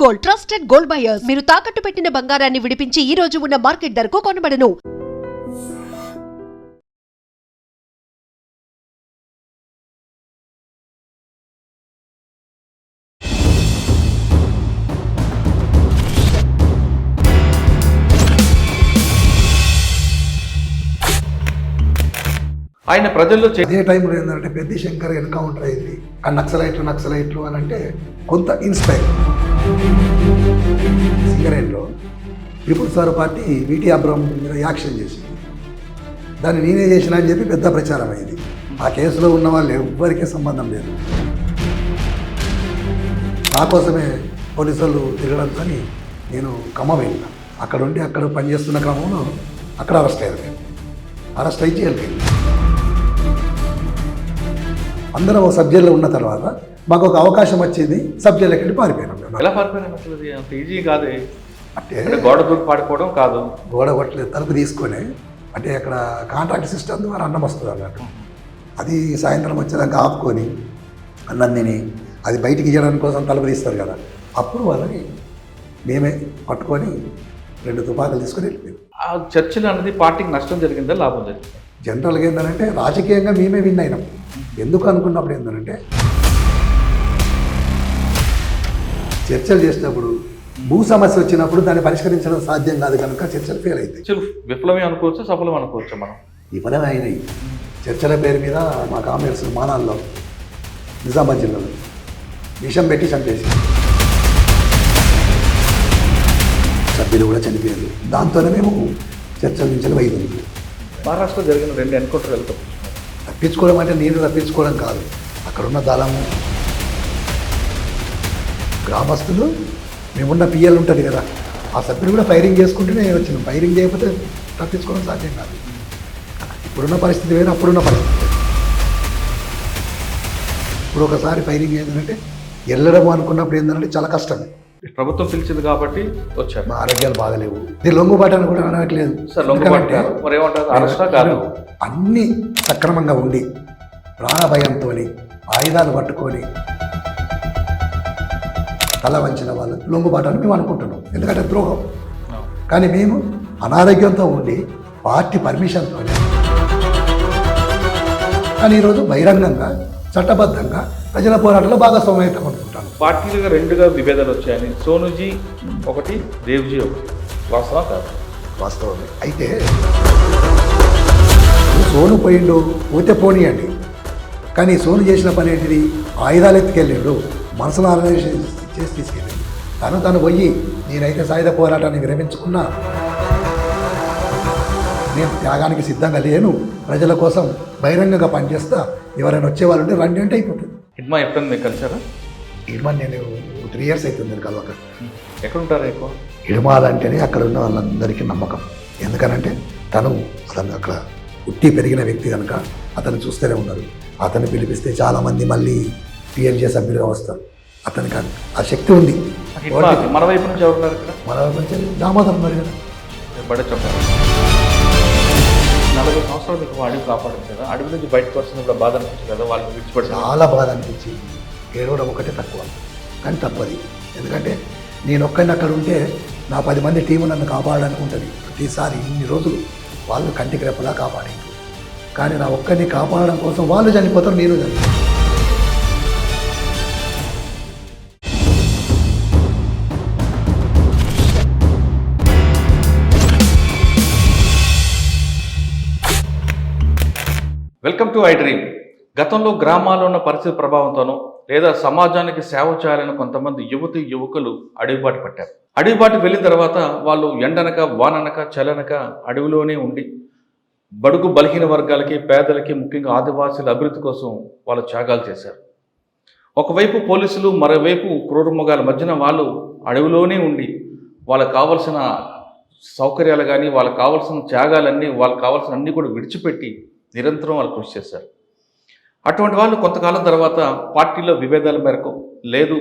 Gold, trusted gold buyers. మీరు తాకట్టు పెట్టిన బంగారాన్ని విడిపించి ఈ రోజు ఉన్న మార్కెట్ ధరకు కొనబడను. ఆయన ప్రజల్లో అదే టైంలో ఏంటంటే పెద్ద శంకర్ ఎన్కౌంటర్ అయింది. ఆ నక్సలైట్లు అని అంటే కొంత ఇన్స్పైర్. సింగరేణిలో triple sir party VT Abraham మీద యాక్షన్ చేసింది. దాన్ని నేనే చేసినా అని చెప్పి పెద్ద ప్రచారం అయింది. ఆ కేసులో ఉన్న వాళ్ళు ఎవ్వరికీ సంబంధం లేదు. నా కోసమే పోలీసులు తిరగడంతో నేను ఖమ్మం వెళ్ళిన. అక్కడ ఉండి అక్కడ పనిచేస్తున్న క్రమంలో అక్కడ అరెస్ట్ అయ్యారు. అరెస్ట్ అయ్యి జైలుకి అందరం ఒక సబ్జెక్ట్లో ఉన్న తర్వాత మాకు ఒక అవకాశం వచ్చింది. సబ్జెక్ట్లకి వెళ్ళి పారిపోయినాం. ఎలా పారిపోయినాం? అసలు అంత ఈజీ కాదు. అంటే గోడ దూకి పాడిపోవడం కాదు, గోడ కొట్టలేదు, తలుపు తీసుకొని అంటే అక్కడ కాంట్రాక్ట్ సిస్టమ్ ద్వారా అన్నం వస్తుంది అన్నట్టు. అది సాయంత్రం వచ్చేదాకా ఆపుకొని అన్నం తిని అది బయటికి ఇవ్వడానికి కోసం తలుపు తీస్తారు కదా, అప్పుడు వాళ్ళని మేమే పట్టుకొని 2 తుపాకులు తీసుకొని వెళ్ళిపోయాం. ఆ చర్చలు అనేది పార్టీకి నష్టం జరిగిందా లాభం జరిగిందా? జనరల్గా ఏంటంటే రాజకీయంగా మేమే విన్ అయినాం. ఎందుకు అనుకున్నప్పుడు ఏంటంటే చర్చలు చేసినప్పుడు భూ సమస్య వచ్చినప్పుడు దాన్ని పరిష్కరించడం సాధ్యం కాదు కనుక చర్చలు ఫెయిల్ అవుతాయి. విఫలమే అనుకోవచ్చు, సఫలం అనుకోవచ్చు. మనం విఫలమే అయినాయి. చర్చల పేరు మీద మా కామ్రేడ్స్ మానాల్లో నిజామాబాద్ జిల్లాలో విషం పెట్టి చంపేసి సభ్యులు కూడా చనిపోయారు. దాంతోనే మేము చర్చల నుంచి వైద్యులు. మహారాష్ట్రలో జరిగిన 2 ఎన్కౌంటర్ వెళ్తాం. తప్పించుకోవడం అంటే నేను తప్పించుకోవడం కాదు, అక్కడున్న దళము గ్రామస్తులు మేమున్న పిఎల్ ఉంటుంది కదా, ఆ సభ్యులు కూడా ఫైరింగ్ చేసుకుంటూనే వచ్చినాం. ఫైరింగ్ చేయకపోతే తప్పించుకోవడం సాధ్యం కాదు. ఇప్పుడున్న పరిస్థితి వేరు, అప్పుడున్న పరిస్థితి వేరు. ఇప్పుడు ఒకసారి ఫైరింగ్ ఏంటంటే వెళ్ళడం అనుకున్నప్పుడు ఏంటంటే చాలా కష్టమే. ప్రభుత్వం పిలిచింది కాబట్టి వచ్చారు. మా ఆరోగ్యాలు బాగలేవు. ఇది లొంగుబాటని కూడా అనట్లేదు. అన్నీ సక్రమంగా ఉండి ప్రాణభయంతో ఆయుధాలు పట్టుకొని తల వంచిన వాళ్ళు లొంగుబాటని మేము అనుకుంటున్నాం. ఎందుకంటే ద్రోహం. కానీ మేము అనారోగ్యంతో ఉండి పార్టీ పర్మిషన్తో కానీ ఈరోజు బహిరంగంగా చట్టబద్ధంగా ప్రజల పోరాటంలో భాగస్వామ్యం అనుకుంటాను. పార్టీలుగా 2గా విభేదాలు వచ్చాయని సోనుజీ ఒకటి, దేవ్జీ ఒకటి. వాస్తవం కాదు? వాస్తవమే. అయితే సోను పోయిండు, పోతే పోనీయండి. కానీ సోను చేసిన పని ఏంటిది? ఆయుధాలు ఎత్తుకెళ్ళిండు, మనసులో ఆర్గనైజేషన్ చేసి తీసుకెళ్ళిండు. తను పోయి నేనైతే సాయుధ పోరాటాన్ని విరమించుకున్నా, నేను త్యాగానికి సిద్ధంగా లేను, ప్రజల కోసం బహిరంగంగా పనిచేస్తా, ఎవరైనా వచ్చేవాళ్ళు ఉంటే రండి అంటే అయిపోతుంది. హిడ్మా ఎప్పుడైనా మీకు కలిసారా? హిడ్మా నేను 3 years అవుతుంది నేను కలవక. ఎక్కడుంటారు ఎక్కువ? హిడ్మాలంటేనే అక్కడ ఉన్న వాళ్ళందరికీ నమ్మకం. ఎందుకనంటే తను అక్కడ ఉట్టి పెరిగిన వ్యక్తి కనుక అతను చూస్తూనే ఉన్నారు. అతన్ని పిలిపిస్తే చాలామంది మళ్ళీ పిఎల్జే సభ్యులుగా వస్తారు. అతనికి ఆ శక్తి ఉంది. మన వైపు నుంచి ఎవరున్నారు ఇక్కడ? మన వైపు నుంచి దామోదరం మరి కదా బడే చెప్పారు. 40 సంవత్సరాలు మీకు అడవి కాపాడింది కదా, అడవి నుంచి బయటకు వస్తున్నప్పుడు బాధ అనిపించింది కదా, వాళ్ళు విడిచిపెట్టి? చాలా బాధ అనిపించి ఏడవడం ఒకటే తక్కువ, కానీ తప్పది. ఎందుకంటే నేను ఒక్కడిని అక్కడ ఉంటే నా 10 మంది టీము నన్ను కాపాడడానికి ఉంటుంది. ప్రతిసారి ఇన్ని రోజులు వాళ్ళు కంటికి రెప్పలా కాపాడేది. కానీ నా ఒక్కడిని కాపాడడం కోసం వాళ్ళు చనిపోతారు, నేను చనిపోతాను. Welcome to I dream. గతంలో గ్రామాల్లో ఉన్న పరిస్థితి ప్రభావంతోనో లేదా సమాజానికి సేవ చేయాలని కొంతమంది యువకులు అడవిబాటు పట్టారు. అడవిబాటు వెళ్ళిన తర్వాత వాళ్ళు ఎండనక వాననక చలనక అడవిలోనే ఉండి బడుగు బలహీన వర్గాలకి, పేదలకి, ముఖ్యంగా ఆదివాసీల అభివృద్ధి కోసం వాళ్ళు త్యాగాలు చేశారు. ఒకవైపు పోలీసులు, మరోవైపు క్రూరమృగాల మధ్యన వాళ్ళు అడవిలోనే ఉండి వాళ్ళకు కావాల్సిన సౌకర్యాలు కానీ, వాళ్ళకు కావాల్సిన త్యాగాలన్నీ, వాళ్ళకు కావాల్సిన అన్నీ కూడా విడిచిపెట్టి నిరంతరం వాళ్ళు కృషి చేశారు. అటువంటి వాళ్ళు కొంతకాలం తర్వాత పార్టీలో విభేదాల మేరకు, లేదు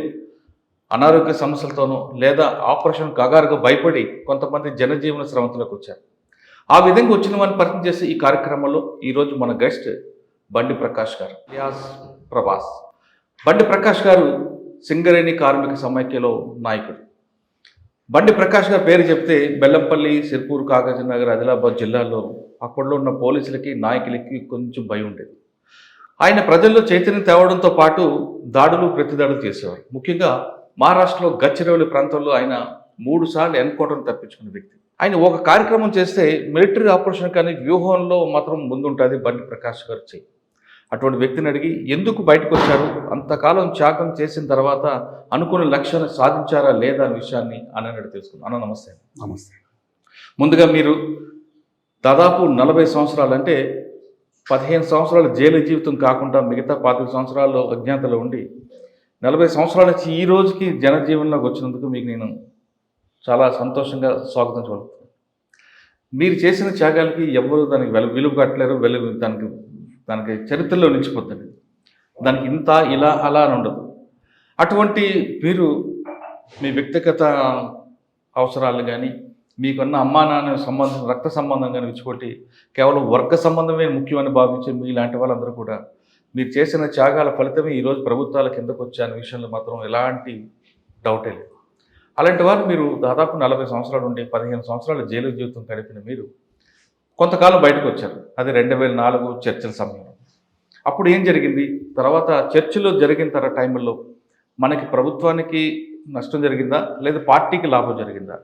అనారోగ్య సమస్యలతోనూ, లేదా ఆపరేషన్ కగారుగా భయపడి కొంతమంది జనజీవన శ్రమంలోకి వచ్చారు. ఆ విధంగా వచ్చిన వారిని పరిచయం చేసే ఈ కార్యక్రమంలో ఈరోజు మన గెస్ట్ బండి ప్రకాష్ గారు, ప్రభాస్. బండి ప్రకాష్ గారు సింగరేణి కార్మిక సమైక్యలో నాయకుడు. బండి ప్రకాష్ గారి పేరు చెప్తే బెల్లంపల్లి, సిర్పూర్, కాగజ్నగర్, ఆదిలాబాద్ జిల్లాల్లో అప్పట్లో ఉన్న పోలీసులకి, నాయకులకి కొంచెం భయం ఉండేది. ఆయన ప్రజల్లో చైతన్యం తేవడంతో పాటు దాడులు, ప్రతిదాడులు చేసేవారు. ముఖ్యంగా మహారాష్ట్రలో గచ్చిరౌలి ప్రాంతంలో ఆయన 3 సార్లు ఎన్కౌంటర్ను తప్పించుకున్న వ్యక్తి. ఆయన ఒక కార్యక్రమం చేస్తే మిలిటరీ ఆపరేషన్ కానీ వ్యూహంలో మాత్రం ముందుంటుంది బండి ప్రకాష్ గారు చెయ్యి. అటువంటి వ్యక్తిని అడిగి ఎందుకు బయటకు వచ్చారు, అంతకాలం త్యాగం చేసిన తర్వాత అనుకున్న లక్ష్యాన్ని సాధించారా లేదా అనే విషయాన్ని అన్నని తెలుసుకుందాం. అన్న నమస్తే. నమస్తే. ముందుగా మీరు దాదాపు 40 సంవత్సరాలు అంటే 15 సంవత్సరాల జైలు జీవితం కాకుండా మిగతా 25 సంవత్సరాల్లో అజ్ఞాతలో ఉండి 40 సంవత్సరాల నుంచి ఈ రోజుకి జనజీవనంలోకి వచ్చినందుకు మీకు నేను చాలా సంతోషంగా స్వాగతం చూడుతున్నాను. మీరు చేసిన త్యాగాలకి ఎవరు దానికి విలువ కట్టలేరు, దానికి చరిత్రలో నిలిచిపోతుంది. దానికి ఇంత ఇలా అలా అని ఉండదు. అటువంటి మీరు మీ వ్యక్తిగత అవసరాలు కానీ మీకున్న అమ్మా నాన్న సంబంధం, రక్త సంబంధం కానీ విడిచిపెట్టి కేవలం వర్గ సంబంధమే ముఖ్యమని భావించే మీలాంటి వాళ్ళందరూ కూడా మీరు చేసిన త్యాగాల ఫలితమే ఈరోజు ప్రభుత్వాల కిందకు వచ్చే అనే విషయంలో మాత్రం ఎలాంటి డౌటే లేదు. అలాంటి వారు మీరు దాదాపు 40 సంవత్సరాల నుండి 15 సంవత్సరాల జైలు జీవితం గడిపిన మీరు కొంతకాలం బయటకు వచ్చారు. అది 2004 చర్చల సమయంలో. అప్పుడు ఏం జరిగింది? తర్వాత చర్చలో జరిగిన టైంలో మనకి ప్రభుత్వానికి నష్టం జరిగిందా, లేదా పార్టీకి లాభం జరిగిందా,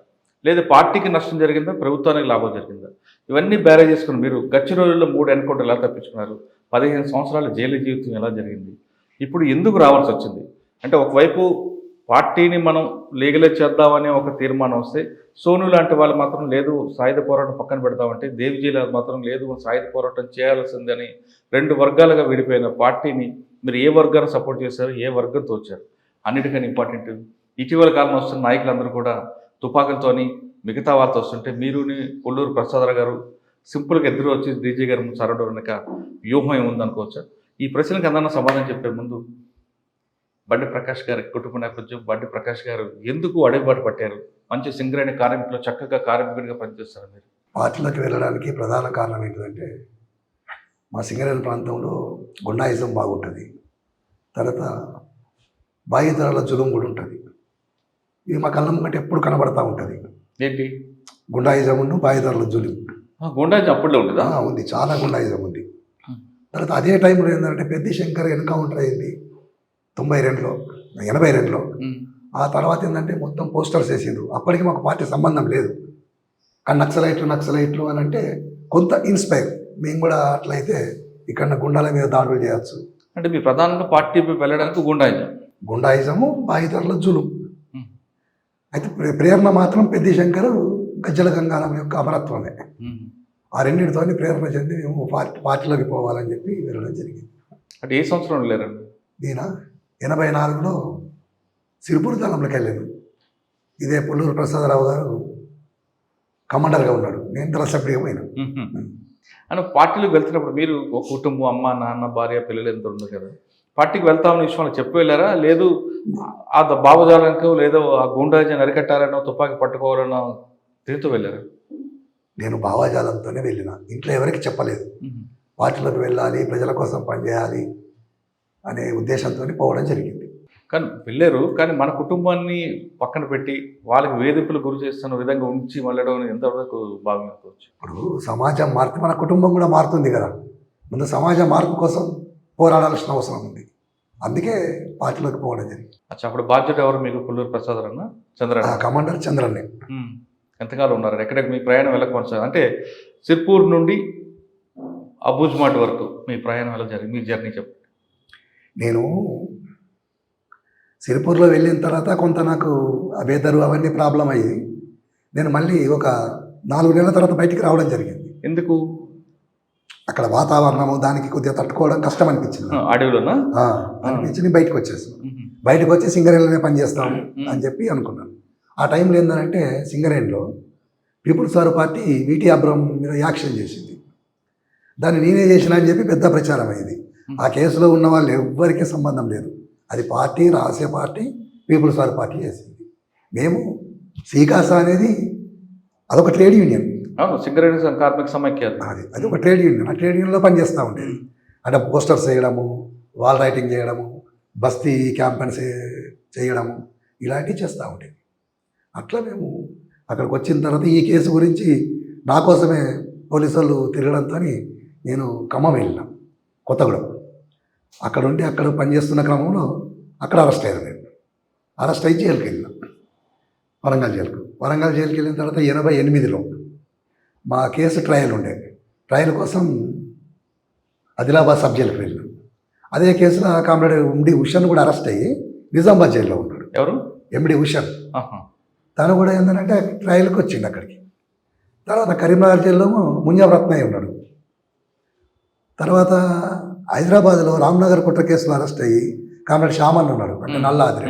లేదా పార్టీకి నష్టం జరిగిందా, ప్రభుత్వానికి లాభం జరిగిందా, ఇవన్నీ బేరే చేసుకుని మీరు గచ్చిరోలులో 3 ఎన్కౌంటర్లు ఎలా తప్పించుకున్నారు, 15 సంవత్సరాల జైలు జీవితం ఎలా జరిగింది, ఇప్పుడు ఎందుకు రావాల్సి వచ్చింది? అంటే ఒకవైపు పార్టీని మనం లీగలైజ్ చేద్దామనే ఒక తీర్మానం వస్తే, సోను లాంటి వాళ్ళు మాత్రం లేదు సాయుధ పోరాటం పక్కన పెడదామంటే, దేవిజీల మాత్రం లేదు సాయుధ పోరాటం చేయాల్సిందని 2 వర్గాలుగా విడిపోయిన పార్టీని మీరు ఏ వర్గాన్ని సపోర్ట్ చేశారు, ఏ వర్గంతో వచ్చారు? అన్నిటికన్నా ఇంపార్టెంట్, ఇటీవల కాలంలో వస్తున్న నాయకులందరూ కూడా తుపాకులతోని మిగతా వాళ్ళతో వస్తుంటే మీరుని కొల్లూరు ప్రసాదరావు గారు సింపుల్గా ఎదురు వచ్చి డీజీ గారు సరౌండ్ వెనక వ్యూహం ఏముందనుకోవచ్చా? ఈ ప్రశ్నలకు అందరినీ సమాధానం చెప్పే ముందు బండి ప్రకాష్ గారి కుటుంబ నేపథ్యం, బండి ప్రకాష్ గారు ఎందుకు అడుగుబాటు పట్టారు? మంచి సింగరేణి కార్మికులు, చక్కగా కార్మికుడిగా పనిచేస్తారు. మీరు పార్టీలోకి వెళ్ళడానికి ప్రధాన కారణం ఏంటంటే మా సింగరేణి ప్రాంతంలో గుండాయిజం బాగుంటుంది, తర్వాత బాధితుల జులుం కూడా ఉంటుంది. ఇది మా కళ్ళ ముంగట ఎప్పుడు కనబడతా ఉంటుంది. ఏంటి గుండాయిజం ఉండు, బాధితుల జులుం. గుండాయిజం అప్పుడులో ఉండదా? ఉంది, చాలా గుండాయిజం ఉంది. తర్వాత అదే టైంలో ఏంటంటే పెద్ద శంకర్ ఎన్కౌంటర్ అయింది 92లో, 82లో. ఆ తర్వాత ఏంటంటే మొత్తం పోస్టర్స్ వేసిండ్రు. అప్పటికి మాకు పార్టీ సంబంధం లేదు, కానీ నక్సలైట్లు అని అంటే కొంత ఇన్స్పైర్, మేము కూడా అట్లయితే ఇక్కడ గుండాల మీద దాడులు చేయొచ్చు. అంటే మీ ప్రధానంగా పార్టీ వెళ్ళడానికి గుండాయిజము, బాధితుల జులుం. అయితే ప్రేరణ మాత్రం పెద్ద శంకర్, గజ్జల గంగారాం యొక్క అమరత్వమే. ఆ రెండింటితో ప్రేరణ చెంది మేము పార్టీలోకి పోవాలని చెప్పి వెళ్ళడం జరిగింది. అంటే ఏ సంవత్సరం లేరండి? ఈయన 84లో సిరిపూర్ దళంలోకి వెళ్ళాను. ఇదే కొల్లూరు ప్రసాదరావు గారు కమాండర్గా ఉన్నాడు, నేను దళసభ్యుడిగా పోయినా. అని పార్టీలోకి వెళ్తున్నప్పుడు మీరు ఒక కుటుంబం, అమ్మ నాన్న, భార్య, పిల్లలు ఎంత ఉండదు కదా, పార్టీకి వెళ్తామని విషయంలో చెప్పి వెళ్ళారా? లేదు ఆ భావజాలంకో లేదో ఆ గుండాయిజాన్ని అరికట్టాలనో తుపాకీ పట్టుకోవాలనో దీంతో వెళ్ళారా? నేను భావజాలంతోనే వెళ్ళిన, ఇంట్లో ఎవరికి చెప్పలేదు. పార్టీలోకి వెళ్ళాలి, ప్రజల కోసం పనిచేయాలి అనే ఉద్దేశంతో పోవడం జరిగింది. కానీ వెళ్ళారు, కానీ మన కుటుంబాన్ని పక్కన పెట్టి వాళ్ళకి వేధింపులు గురి చేస్తున్న విధంగా ఉంచి వెళ్ళడం ఎంతవరకు భావించవచ్చు? ఇప్పుడు సమాజం మారితే మన కుటుంబం కూడా మారుతుంది కదా. ముందు సమాజ మార్పు కోసం పోరాడాల్సిన అవసరం ఉంది, అందుకే పార్టీలోకి పోవడం జరిగింది. అచ్చా, అప్పుడు బాధ్యత ఎవరు మీకు? కొల్లూరు ప్రసాద్ అన్న, చంద్రన్న? కమాండర్ చంద్రన్నే. ఎంతకాలం ఉన్నారు? ఎక్కడికి మీ ప్రయాణం ఎలా కొనసాగింది? అంటే సిర్పూర్ నుండి అబూజ్మాట్ వరకు మీ ప్రయాణం ఎలా జరిగింది? మీ జర్నీ చెప్పండి. నేను సిరిపూర్లో వెళ్ళిన తర్వాత కొంత నాకు అభేదరు అవన్నీ ప్రాబ్లం అయ్యి నేను మళ్ళీ ఒక 4 నెలల తర్వాత బయటికి రావడం జరిగింది. ఎందుకు? అక్కడ వాతావరణము దానికి కొద్దిగా తట్టుకోవడం కష్టం అనిపించింది. అడవిలోనా అనిపించి నేను బయటకు వచ్చేసాను. బయటకు వచ్చి సింగరేణిలోనే పనిచేస్తాము అని చెప్పి అనుకున్నాను. ఆ టైంలో ఏంటంటే సింగరేణిలో peoples war party VT Abraham మీద యాక్షన్ చేసింది. దాన్ని నేనే చేసిన అని చెప్పి పెద్ద ప్రచారం అయింది. ఆ కేసులో ఉన్న వాళ్ళు ఎవ్వరికీ సంబంధం లేదు. అది పార్టీ, రహస్య పార్టీ, పీపుల్స్ వార్ పార్టీ చేసింది. మేము సీకాసా అనేది అదొక ట్రేడ్ యూనియన్. అవును, సింగరేణి కార్మిక సమైక్య అది ఒక ట్రేడ్ యూనియన్. ఆ ట్రేడ్ యూనియన్లో పనిచేస్తూ ఉండేది. అంటే పోస్టర్స్ చేయడము, వాల్ రైటింగ్ చేయడము, బస్తీ క్యాంపెయిన్స్ చేయడము, ఇలాంటివి చేస్తూ ఉండేది. అట్లా మేము అక్కడికి వచ్చిన తర్వాత ఈ కేసు గురించి నా కోసమే పోలీసు వాళ్ళు తిరగడంతో నేను ఖమ్మం వెళ్ళిన కొత్తగూడెం. అక్కడ ఉండి అక్కడ పనిచేస్తున్న క్రమంలో అక్కడ అరెస్ట్ అయ్యాను. నేను అరెస్ట్ అయ్యి జైలుకి వెళ్ళిన, వరంగల్ జైలుకు. వరంగల్ జైలుకి వెళ్ళిన తర్వాత 88లో మా కేసు ట్రయల్ ఉండే. ట్రయల్ కోసం ఆదిలాబాద్ సబ్ జైలుకి వెళ్ళినాం. అదే కేసులో కామ్రేడ్ ఎండి ఉషన్ కూడా అరెస్ట్ అయ్యి నిజామాబాద్ జైల్లో ఉన్నాడు. ఎవరు? ఎండి ఉషన్. తను కూడా ఏంటంటే ట్రయల్కి వచ్చిండు అక్కడికి. తర్వాత కరీంనగర్ జైల్లో ముంజాబ్ రత్నయ్య ఉన్నాడు. తర్వాత హైదరాబాద్లో రామ్నగర్ కుట్ర కేసులో అరెస్ట్ అయ్యి కామ్రేడ్ శ్యామన్ ఉన్నాడు, అంటే నల్లాద్రి.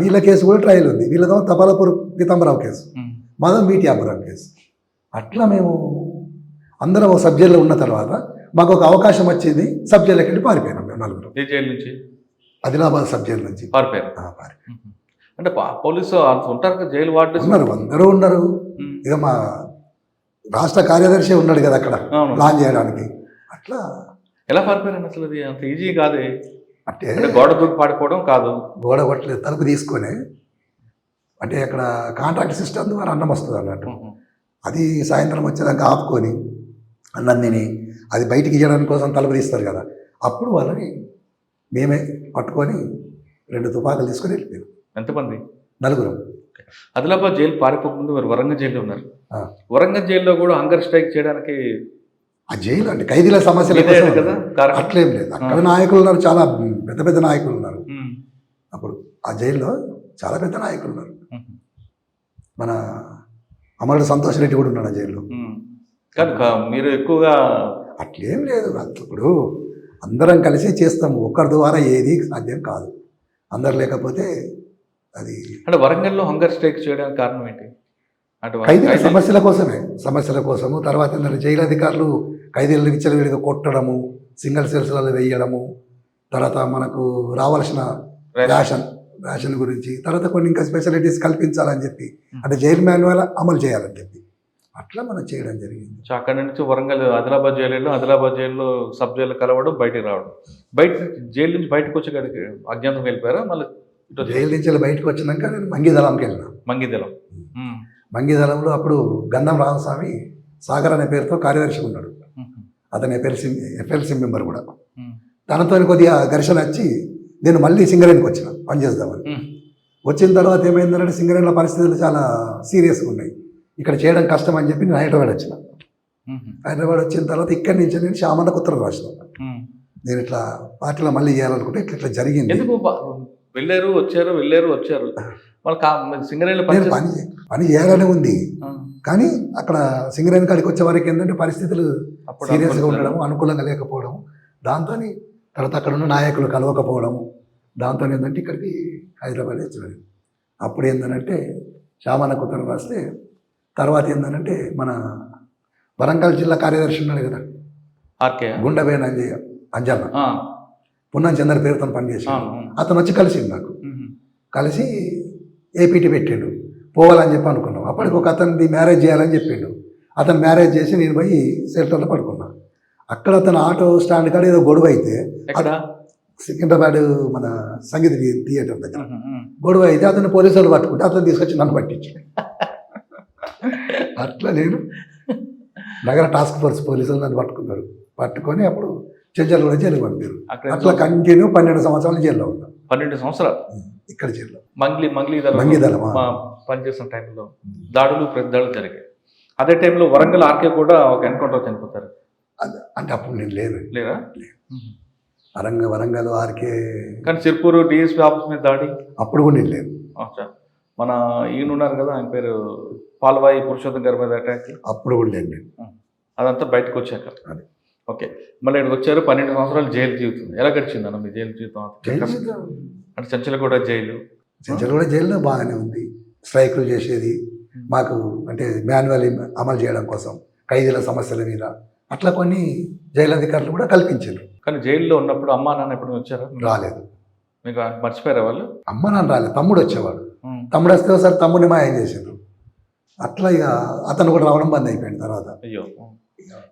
వీళ్ళ కేసు కూడా ట్రయల్ ఉంది. వీళ్ళతో తపాలపూర్ పీతాంబరావు కేసు, మాధవ్ మీటి అబ్బురావు కేసు. అట్లా మేము అందరం ఒక సబ్ జైల్లో ఉన్న తర్వాత మాకు ఒక అవకాశం వచ్చింది. సబ్ జైలుకి వెళ్ళి పారిపోయినాం మేము నలుగురు. ఏ జైలు నుంచి? ఆదిలాబాద్ సబ్ జైలు నుంచి పారిపోయారు. అంటే పోలీసు ఉంటారు కదా, జైలు వార్డెన్స్ ఉన్నారు, అందరూ ఉన్నారు. ఇక మా రాష్ట్ర కార్యదర్శి ఉన్నాడు కదా అక్కడ ప్లాన్ చేయడానికి. అట్లా ఎలా పారిపోయారు అసలు? అది అంత ఈజీ కాదే. అంటే గోడ దూకి పాడిపోవడం కాదు, గోడ కొట్టలేదు, తలుపు తీసుకొని. అంటే అక్కడ కాంట్రాక్ట్ సిస్టమ్ ద్వారా అన్నం వస్తుంది అన్నట్టు. అది సాయంత్రం వచ్చేదాకా ఆపుకొని అన్నం తిని అది బయటికి ఇవ్వడానికి కోసం తలుపు తీస్తారు కదా, అప్పుడు వాళ్ళని మేమే పట్టుకొని 2 తుపాకులు తీసుకొని వెళ్ళిపోయాం. ఎంతమంది? నలుగురం. ఆదిలాబాద్ జైలు పారిపోకముందు మీరు వరంగల్ జైల్లో ఉన్నారు. వరంగల్ జైల్లో కూడా హంగర్ స్ట్రైక్ చేయడానికి ఆ జైలు అంటే ఖైదీల సమస్యలు కదా, అట్లేం లేదు. అక్కడ నాయకులు ఉన్నారు, చాలా పెద్ద పెద్ద నాయకులు ఉన్నారు. అప్పుడు ఆ జైల్లో చాలా పెద్ద నాయకులు ఉన్నారు. మన అమరుడు సంతోష్ రెడ్డి కూడా ఉన్నాడు ఆ జైల్లో. మీరు ఎక్కువగా అట్లేం లేదు. ఇప్పుడు అందరం కలిసి చేస్తాము, ఒకరి ద్వారా ఏది సాధ్యం కాదు. అందరు లేకపోతే అది. అంటే వరంగల్లో హంగర్ స్ట్రైక్ చేయడానికి కారణం ఏంటి? ఖైదీల సమస్యల కోసము. తర్వాత ఏంటంటే జైలు అధికారులు ఖైదీలను విచ్చలవిడిగా కొట్టడము, సింగిల్ సెల్స్లలో వేయడము, తర్వాత మనకు రావాల్సిన రేషన్ గురించి, తర్వాత కొన్ని ఇంకా స్పెషాలిటీస్ కల్పించాలని చెప్పి, అంటే జైలు మాన్యువల్ అమలు చేయాలని చెప్పి అట్లా మనం చేయడం జరిగింది. అక్కడి నుంచి వరంగల్ ఆదిలాబాద్ జైలు, ఆదిలాబాద్ జైల్లో సబ్ జైలు కలవడం, బయటికి రావడం. జైలు నుంచి బయటకు వచ్చేకాడికి అజ్ఞాతం వెళ్ళిపోయారా? మళ్ళీ జైలు నుంచి బయటకు వచ్చినాక నేను మంగిదలంకి వెళ్ళినా. మంగిదలంలో అప్పుడు గంధం రామస్వామి సాగర్ అనే పేరుతో కార్యదర్శి ఉన్నాడు. అతను ఎఫ్ఎల్సి మెంబర్ కూడా. తనతో కొద్దిగా ఘర్షణ వచ్చి నేను మళ్ళీ సింగరేణికి వచ్చిన పనిచేద్దామని. వచ్చిన తర్వాత ఏమైందంటే సింగరేణిలో పరిస్థితులు చాలా సీరియస్గా ఉన్నాయి, ఇక్కడ చేయడం కష్టం అని చెప్పి నేను హైదరాబాద్ వచ్చిన. హైదరాబాద్ వచ్చిన తర్వాత ఇక్కడి నుంచి నేను శ్యామన్నకు ఉత్తరం రాసిన. నేను ఇట్లా పార్టీలో మళ్ళీ చేయాలనుకుంటే ఇట్లా జరిగింది. వెళ్ళారు వచ్చారు సింగరేణిలో పని చేయాలని ఉంది, కానీ అక్కడ సింగరేణి కాడికి వచ్చే వరకు ఏంటంటే పరిస్థితులు సీరియస్గా ఉండడం, అనుకూలంగా లేకపోవడం, దాంతో తర్వాత అక్కడ ఉన్న నాయకులు కలవకపోవడం, దాంతో ఏంటంటే ఇక్కడికి హైదరాబాద్ వచ్చినది. అప్పుడు ఏంటంటే శ్యామన్నకు ఉత్తరం రాస్తే తర్వాత ఏంటంటే మన వరంగల్ జిల్లా కార్యదర్శి ఉన్నాడు కదా గుండెబేన అంజన్న, పున్నం చంద్ర పేరుతో పనిచేసాడు. అతను వచ్చి కలిసిండు నాకు. కలిసి ఏపీటీ పెట్టిండు, పోవాలని చెప్పి అనుకున్నాం. అప్పటికి ఒక అతనిది మ్యారేజ్ చేయాలని చెప్పిండు. అతను మ్యారేజ్ చేసి నేను పోయి షెల్టర్లో పడుకున్నా. అక్కడ అతను ఆటో స్టాండ్ కాడ ఏదో గొడవ అయితే, సికింద్రాబాద్ మన సంగీత థియేటర్ దగ్గర గొడవ అయితే అతను పోలీసులు పట్టుకుంటే అతను తీసుకొచ్చి నన్ను పట్టించాడు. అట్లా నేను నగర టాస్క్ ఫోర్స్ పోలీసులు నన్ను పట్టుకున్నారు. పట్టుకొని అప్పుడు చెంచల్ కూడా జైలు పంపారు. అట్లా కంటిన్యూ 12 సంవత్సరాలు జైల్లో ఉన్నా. 12 సంవత్సరాలు ఇక్కడ జైల్లో. మంగిదల పనిచేసిన టైంలో దాడులు జరిగాయి. అదే టైంలో వరంగల్ ఆర్కే కూడా ఒక ఎన్కౌంటర్ చనిపోతారు. అంటే అప్పుడు నేను లేరా? వరంగల్ ఆర్కే. కానీ సిర్పూరు డిఎస్పీ ఆఫీస్ మీద దాడి అప్పుడు కూడా నేను లేదు. మన ఈయన ఉన్నారు కదా, ఆయన పేరు పాల్వాయి పురుషోత్తం గారి మీద అటాక్, అప్పుడు కూడా లేదు. అదంతా బయటకు వచ్చాక. ఓకే, మళ్ళీ ఇక్కడికి వచ్చారు. 12 సంవత్సరాలు జైలు జీవితం ఎలా గడిచిందన్న మీ జైలు జీవితం? అంటే చంచలగూడ జైల్లో బాగానే ఉంది. స్ట్రైకులు చేసేది మాకు, అంటే మాన్యువల్ అమలు చేయడం కోసం ఖైదీల సమస్యల మీద అట్లా కొన్ని జైలు అధికారులు కూడా కల్పించారు. కానీ జైల్లో ఉన్నప్పుడు అమ్మా నాన్న ఎప్పుడు వచ్చారా? రాలేదు. మీకు మర్చిపోయారా వాళ్ళు? అమ్మ నాన్న రాలేదు, తమ్ముడు వచ్చేవాడు. తమ్ముడు వస్తే ఒకసారి తమ్ముడిని మాయం చేశారు. అట్లా ఇక అతను కూడా రావడం బంద్ అయిపోయింది తర్వాత. అయ్యో,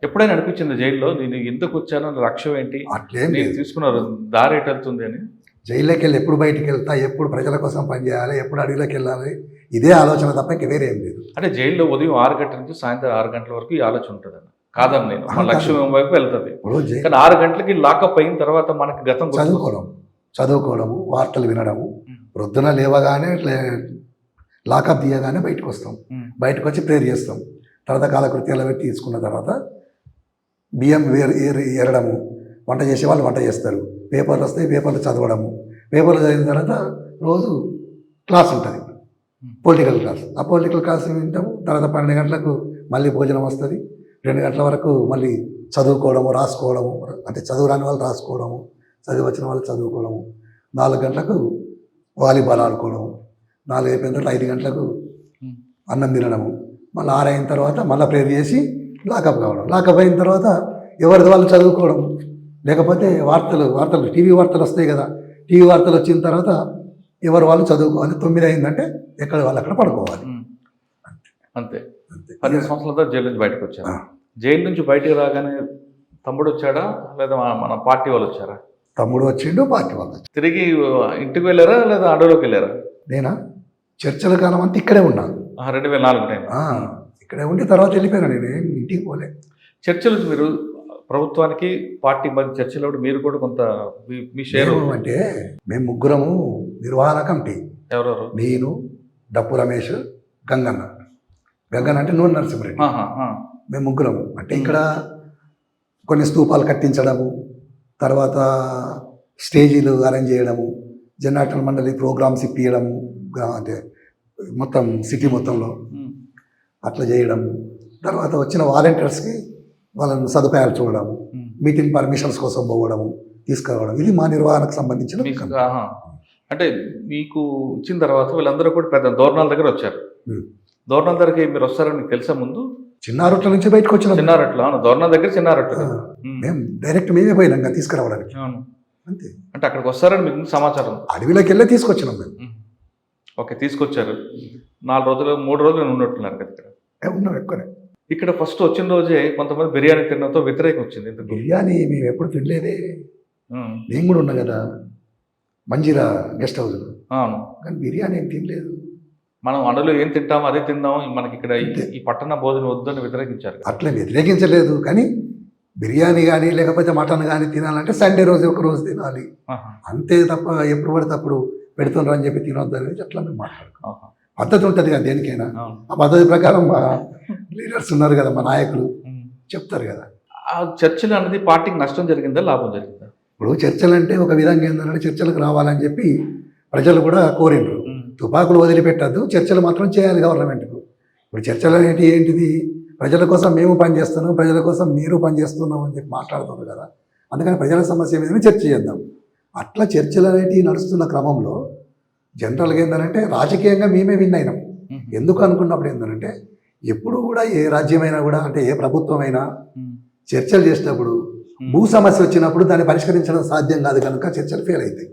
ఎప్పుడైనా అనిపించింది జైల్లో నేను ఎందుకు వచ్చాను, లక్ష్యం ఏంటి, అట్లేం తీసుకున్నారు దారి ఎటు వెళ్తుంది అని? జైల్లోకి వెళ్ళి ఎప్పుడు బయటికి వెళ్తా, ఎప్పుడు ప్రజల కోసం పనిచేయాలి, ఎప్పుడు అడవిలోకి వెళ్ళాలి, ఇదే ఆలోచన తప్ప ఇంక వేరే ఏం లేదు. అంటే జైల్లో ఉదయం 6 గంటల నుంచి సాయంత్రం 6 గంటల వరకు ఈ ఆలోచన ఉంటుంది అన్న. కాదని నేను మన లక్ష్యం వైపు వెళ్తుంది. ఇప్పుడు కానీ 6 గంటలకి లాకప్ అయిన తర్వాత మనకి గతం చదువుకోవడము, వార్తలు వినడము, ప్రొద్దున లేవగానే లాకప్ తీయగానే బయటకు వస్తాం, బయటకు వచ్చి ప్రేయర్ చేస్తాం, తర్వాత కాలకృత్యాలు పెట్టి తీసుకున్న తర్వాత బియ్యం ఏరడము, వంట చేసే వాళ్ళు వంట చేస్తారు, పేపర్లు వస్తాయి, పేపర్లు చదవడము, పేపర్లు చదివిన తర్వాత రోజు క్లాస్ ఉంటుంది, పొలిటికల్ క్లాస్. ఆ పొలిటికల్ క్లాస్ వింటాము. తర్వాత 12 గంటలకు మళ్ళీ భోజనం వస్తుంది. 2 గంటల వరకు మళ్ళీ చదువుకోవడము, రాసుకోవడము, అంటే చదువు రాని వాళ్ళు రాసుకోవడము, చదివి వచ్చిన వాళ్ళు చదువుకోవడము. 4 గంటలకు వాలీబాల్ ఆడుకోవడము, 4 అయిపోయిన తర్వాత 5 గంటలకు అన్నం తినడము, మళ్ళీ 6 అయిన తర్వాత మళ్ళీ ప్రేయర్ చేసి లాకప్ కావడం. లాకప్ అయిన తర్వాత ఎవరిది వాళ్ళు చదువుకోవడం, లేకపోతే వార్తలు టీవీ వార్తలు వస్తాయి కదా, టీవీ వార్తలు వచ్చిన తర్వాత ఎవరు వాళ్ళు చదువుకోవాలి. 9 అయిందంటే ఎక్కడ వాళ్ళు అక్కడ పడుకోవాలి. అంతే. 10 సంవత్సరాల జైలు నుంచి బయటకు వచ్చారు. జైలు నుంచి బయటకు రాగానే తమ్ముడు వచ్చాడా లేదా మన పార్టీ వాళ్ళు వచ్చారా? తమ్ముడు వచ్చిండు, పార్టీ వాళ్ళు వచ్చారు. తిరిగి ఇంటికి వెళ్ళారా లేదా అడవిలోకి వెళ్ళారా? నేనా చర్చల కాలం అంతా ఇక్కడే ఉన్నాను. 2004 టైం ఇక్కడే ఉండి తర్వాత వెళ్ళిపోయాను. నేనేం ఇంటికి పోలే. చర్చలు మీరు ప్రభుత్వానికి పార్టీ మధ్య చర్చలో మీరు కూడా కొంత మీ షేర్ అంటే మేము ముగ్గురము నిర్వహణ కమిటీ. ఎవరెవరు? నేను, డప్పు రమేష్, గంగన్న అంటే నూనె నరసింహరెడ్డి. మేము ముగ్గురము. అంటే ఇక్కడ కొన్ని స్తూపాలు కట్టించడము, తర్వాత స్టేజీలు అరేంజ్ చేయడము, జనరేటర్ మండలి ప్రోగ్రామ్స్ ఇప్పించడము, అంటే మొత్తం సిటీ మొత్తంలో అట్లా చేయడము, తర్వాత వచ్చిన వాలంటీర్స్కి వాళ్ళని సదుపాయాలు చూడడము, మీటింగ్ పర్మిషన్స్ కోసం పోవడము, తీసుకురావడం, ఇది మా నిర్వహణకు సంబంధించిన. అంటే మీకు ఇచ్చిన తర్వాత వీళ్ళందరూ కూడా పెద్ద దోరణాల దగ్గర వచ్చారు. దోరణాల దగ్గరికి మీరు వస్తారని మీకు తెలుసా ముందు? చిన్నారొట్ల నుంచి బయటకు వచ్చిన. చిన్నారొట్ల దోరణాల దగ్గర చిన్నారొట్ల మేము డైరెక్ట్ మేమే పోయినాం తీసుకురావడానికి. అంతే. అంటే అక్కడికి వస్తారని మీకు సమాచారం? అడవిలోకి వెళ్ళి తీసుకొచ్చినాం మేము. ఓకే, తీసుకొచ్చారు. 4 రోజులు 3 రోజులు ఉన్నట్టున్నారు కదా ఇక్కడ? ఉన్నాం ఎక్కువనే. ఇక్కడ ఫస్ట్ వచ్చిన రోజే కొంతమంది బిర్యానీ తినడంతో వ్యతిరేకం వచ్చింది. బిర్యానీ మేము ఎప్పుడు తినలేదే. నేను కూడా ఉన్నా కదా మంజీరా గెస్ట్ హౌస్. అవును, కానీ బిర్యానీ ఏం తినలేదు. మనం అడవిలో ఏం తింటామో అదే తిందాం, మనకి ఇక్కడ ఈ పట్టణ భోజనం వద్దని వ్యతిరేకించారు. అట్లా వ్యతిరేకించలేదు, కానీ బిర్యానీ కానీ లేకపోతే మటన్ కానీ తినాలంటే సండే రోజు ఒక రోజు తినాలి, అంతే తప్ప ఎప్పుడు పడితే అప్పుడు పెడుతున్నారు అని చెప్పి తినొద్దు అనేది అట్లా మేము మాట్లాడుకున్నాం. పద్ధతి ఉంటుంది కదా దేనికైనా. ఆ పద్ధతి ప్రకారం మా లీడర్స్ ఉన్నారు కదా, మా నాయకులు చెప్తారు కదా. ఆ చర్చలు అనేది పార్టీకి నష్టం జరిగిందా లాభం జరిగిందా? ఇప్పుడు చర్చలు అంటే ఒక విధంగా ఏంటంటే చర్చలకు రావాలని చెప్పి ప్రజలు కూడా కోరిండ్రు. తుపాకులు వదిలిపెట్టద్దు, చర్చలు మాత్రం చేయాలి గవర్నమెంట్కు. ఇప్పుడు చర్చలు అనేవి ఏంటిది? ప్రజల కోసం మేము పనిచేస్తున్నాం, ప్రజల కోసం మీరు పనిచేస్తున్నాం అని చెప్పి మాట్లాడుతున్నారు కదా. అందుకని ప్రజల సమస్య మీద చర్చ చేద్దాం. అట్లా చర్చలు అనేటివి నడుస్తున్న క్రమంలో జనరల్గా ఏంటంటే రాజకీయంగా మేమే విన్ అయినాం. ఎందుకు అనుకున్నప్పుడు ఏంటంటే ఎప్పుడు కూడా ఏ రాజ్యమైనా కూడా, అంటే ఏ ప్రభుత్వమైనా చర్చలు చేసినప్పుడు భూ సమస్య వచ్చినప్పుడు దాన్ని పరిష్కరించడం సాధ్యం కాదు కనుక చర్చలు ఫెయిల్ అవుతాయి.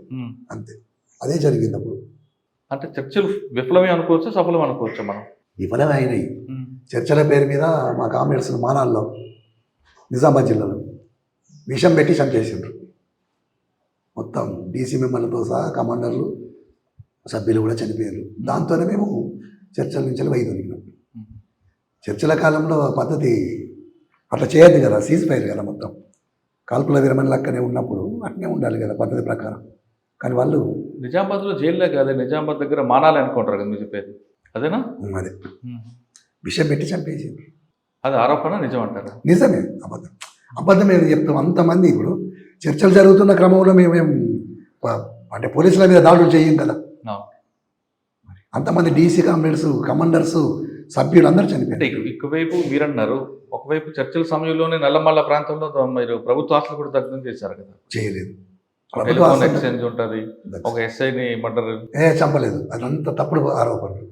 అంతే, అదే జరిగింది అప్పుడు. అంటే చర్చలు విఫలమే అనుకోవచ్చు, సఫలం అనుకోవచ్చు? మనం విఫలమే అయినాయి. చర్చల పేరు మీద మా కామ్రేడ్స్ మానాల్లో నిజామాబాద్ జిల్లాలో విషం పెట్టి చంపేసిండ్రు. మొత్తం డీసీ మెంబర్లతో సహా కమాండర్లు సభ్యులు కూడా చనిపోయారు. దాంతోనే మేము చర్చల నుంచి వైదొలిగినాం. చర్చల కాలంలో పద్ధతి అట్లా చేయద్దు కదా, సీజ్ ఫైర్ కదా, మొత్తం కాల్పుల విరమణ లెక్కనే ఉన్నప్పుడు అట్నే ఉండాలి కదా పద్ధతి ప్రకారం. కానీ వాళ్ళు నిజామాబాద్లో జైల్లో కాదు, నిజామాబాద్ దగ్గర మానాలి అనుకుంటారు కదా మీరు చెప్పేది, అదేనా? అదే, విషయం పెట్టి చంపేసింది. అది ఆరోపణ, నిజం అంటారా? నిజమే, అబద్ధం ఏమి చెప్తాం. అంతమంది ఇప్పుడు చర్చలు జరుగుతున్న క్రమంలో మేమేం అంటే పోలీసుల మీద దాడులు చేయం కదా. అంతమంది డీసీ కామ్రేడ్స్, కమాండర్స్, సభ్యులు అందరూ చనిపోయారు. ఒకవైపు మీరన్నారు, ఒకవైపు చర్చల సమయంలోనే నల్లమల్ల ప్రాంతంలో మీరు ప్రభుత్వ ఆస్తులు కూడా దగ్ధం చేశారు కదా? చేయలేదు. టెలిఫోన్ ఎక్స్చేంజ్ ఉంటుంది, ఒక ఎస్ఐని మర్డర్ చంపలేదు. అదంతా తప్పుడు ఆరోపణలు,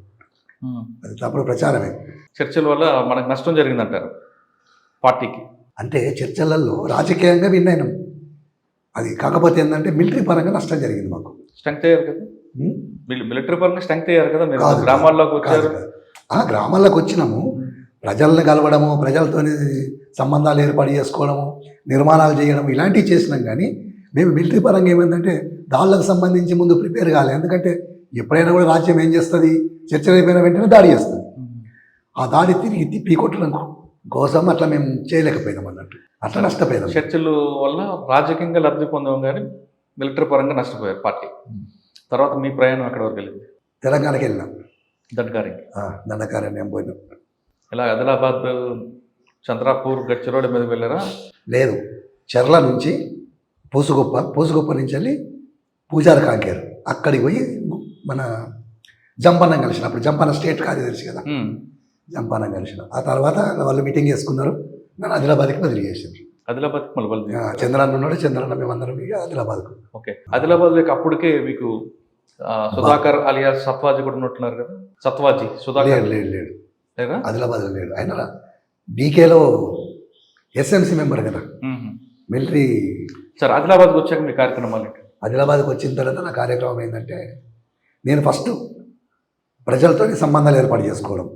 అది తప్పుడు ప్రచారమే. చర్చల వల్ల మనకు నష్టం జరిగిందంటారు పార్టీకి? అంటే చర్చలలో రాజకీయంగా విన్ అయినాం. అది కాకపోతే ఏంటంటే మిలిటరీ పరంగా నష్టం జరిగింది మాకు. స్ట్రెంగ్త్ అయ్యారు కదా, మిలిటరీ పరంగా స్ట్రెంగ్త్ అయ్యారు కదా మీరు. గ్రామాల్లోకి వచ్చారు. గ్రామాల్లోకి వచ్చినాము, ప్రజల్ని కలవడము, ప్రజలతో సంబంధాలు ఏర్పాటు చేసుకోవడము, నిర్మాణాలు చేయడం, ఇలాంటివి చేసినాం. కానీ మేము మిలిటరీ పరంగా ఏమైందంటే దాళ్ళకు సంబంధించి ముందు ప్రిపేర్ కాలే. ఎందుకంటే ఎప్పుడైనా కూడా రాజ్యం ఏం చేస్తుంది, చర్చలు అయిపోయిన వెంటనే దాడి చేస్తుంది. ఆ దాడి తిరిగి తిప్పి కొట్టడం కోసం అట్లా మేము చేయలేకపోయినాం అన్నట్టు, అట్లా నష్టపోయినాం. చర్చల వల్ల రాజకీయంగా లబ్ధి పొందాం కానీ మిలిటరీ పరంగా నష్టపోయారు పార్టీ. తర్వాత మీ ప్రయాణం అక్కడ వరకు వెళ్ళింది? తెలంగాణకి వెళ్ళినాం, దండకారణ్యం పోయినాం. ఇలా ఆదిలాబాద్, చంద్రాపూర్, గచ్చిరోడ్ మీద వెళ్ళారా? లేదు, చెర్ల నుంచి పూసుగొప్ప నుంచి వెళ్ళి పూజారి కాంకేరు అక్కడికి పోయి మన జంపన్నం కలిసిన. అప్పుడు జంపన్న స్టేట్ కార్యదర్శి కదా, జంపన్నం కలిసిన. ఆ తర్వాత వాళ్ళు మీటింగ్ చేసుకున్నారు, నన్ను ఆదిలాబాద్కి బదిలీ చేసిండ్రు. ఆదిలాబాద్కి మళ్ళీ చంద్రన్న ఉన్నాడు, చంద్రన్న మేమందరం ఆదిలాబాద్కు. ఓకే, ఆదిలాబాద్ అప్పటికే మీకు సుధాకర్ అలియా సత్వాజీ కూడా ఉన్నట్టున్నారు కదా? సత్వాజీ సుధాకర్ లేడు ఆదిలాబాద్లో లేడు. ఆయన డీకేలో ఎస్ఎంసీ మెంబర్ కదా, మిలిటరీ. సార్, ఆదిలాబాద్కి వచ్చాక మీ కార్యక్రమాలు? ఆదిలాబాద్కి వచ్చిన తర్వాత నా కార్యక్రమం ఏంటంటే, నేను ఫస్ట్ ప్రజలతో సంబంధాలు ఏర్పాటు చేసుకోవడం,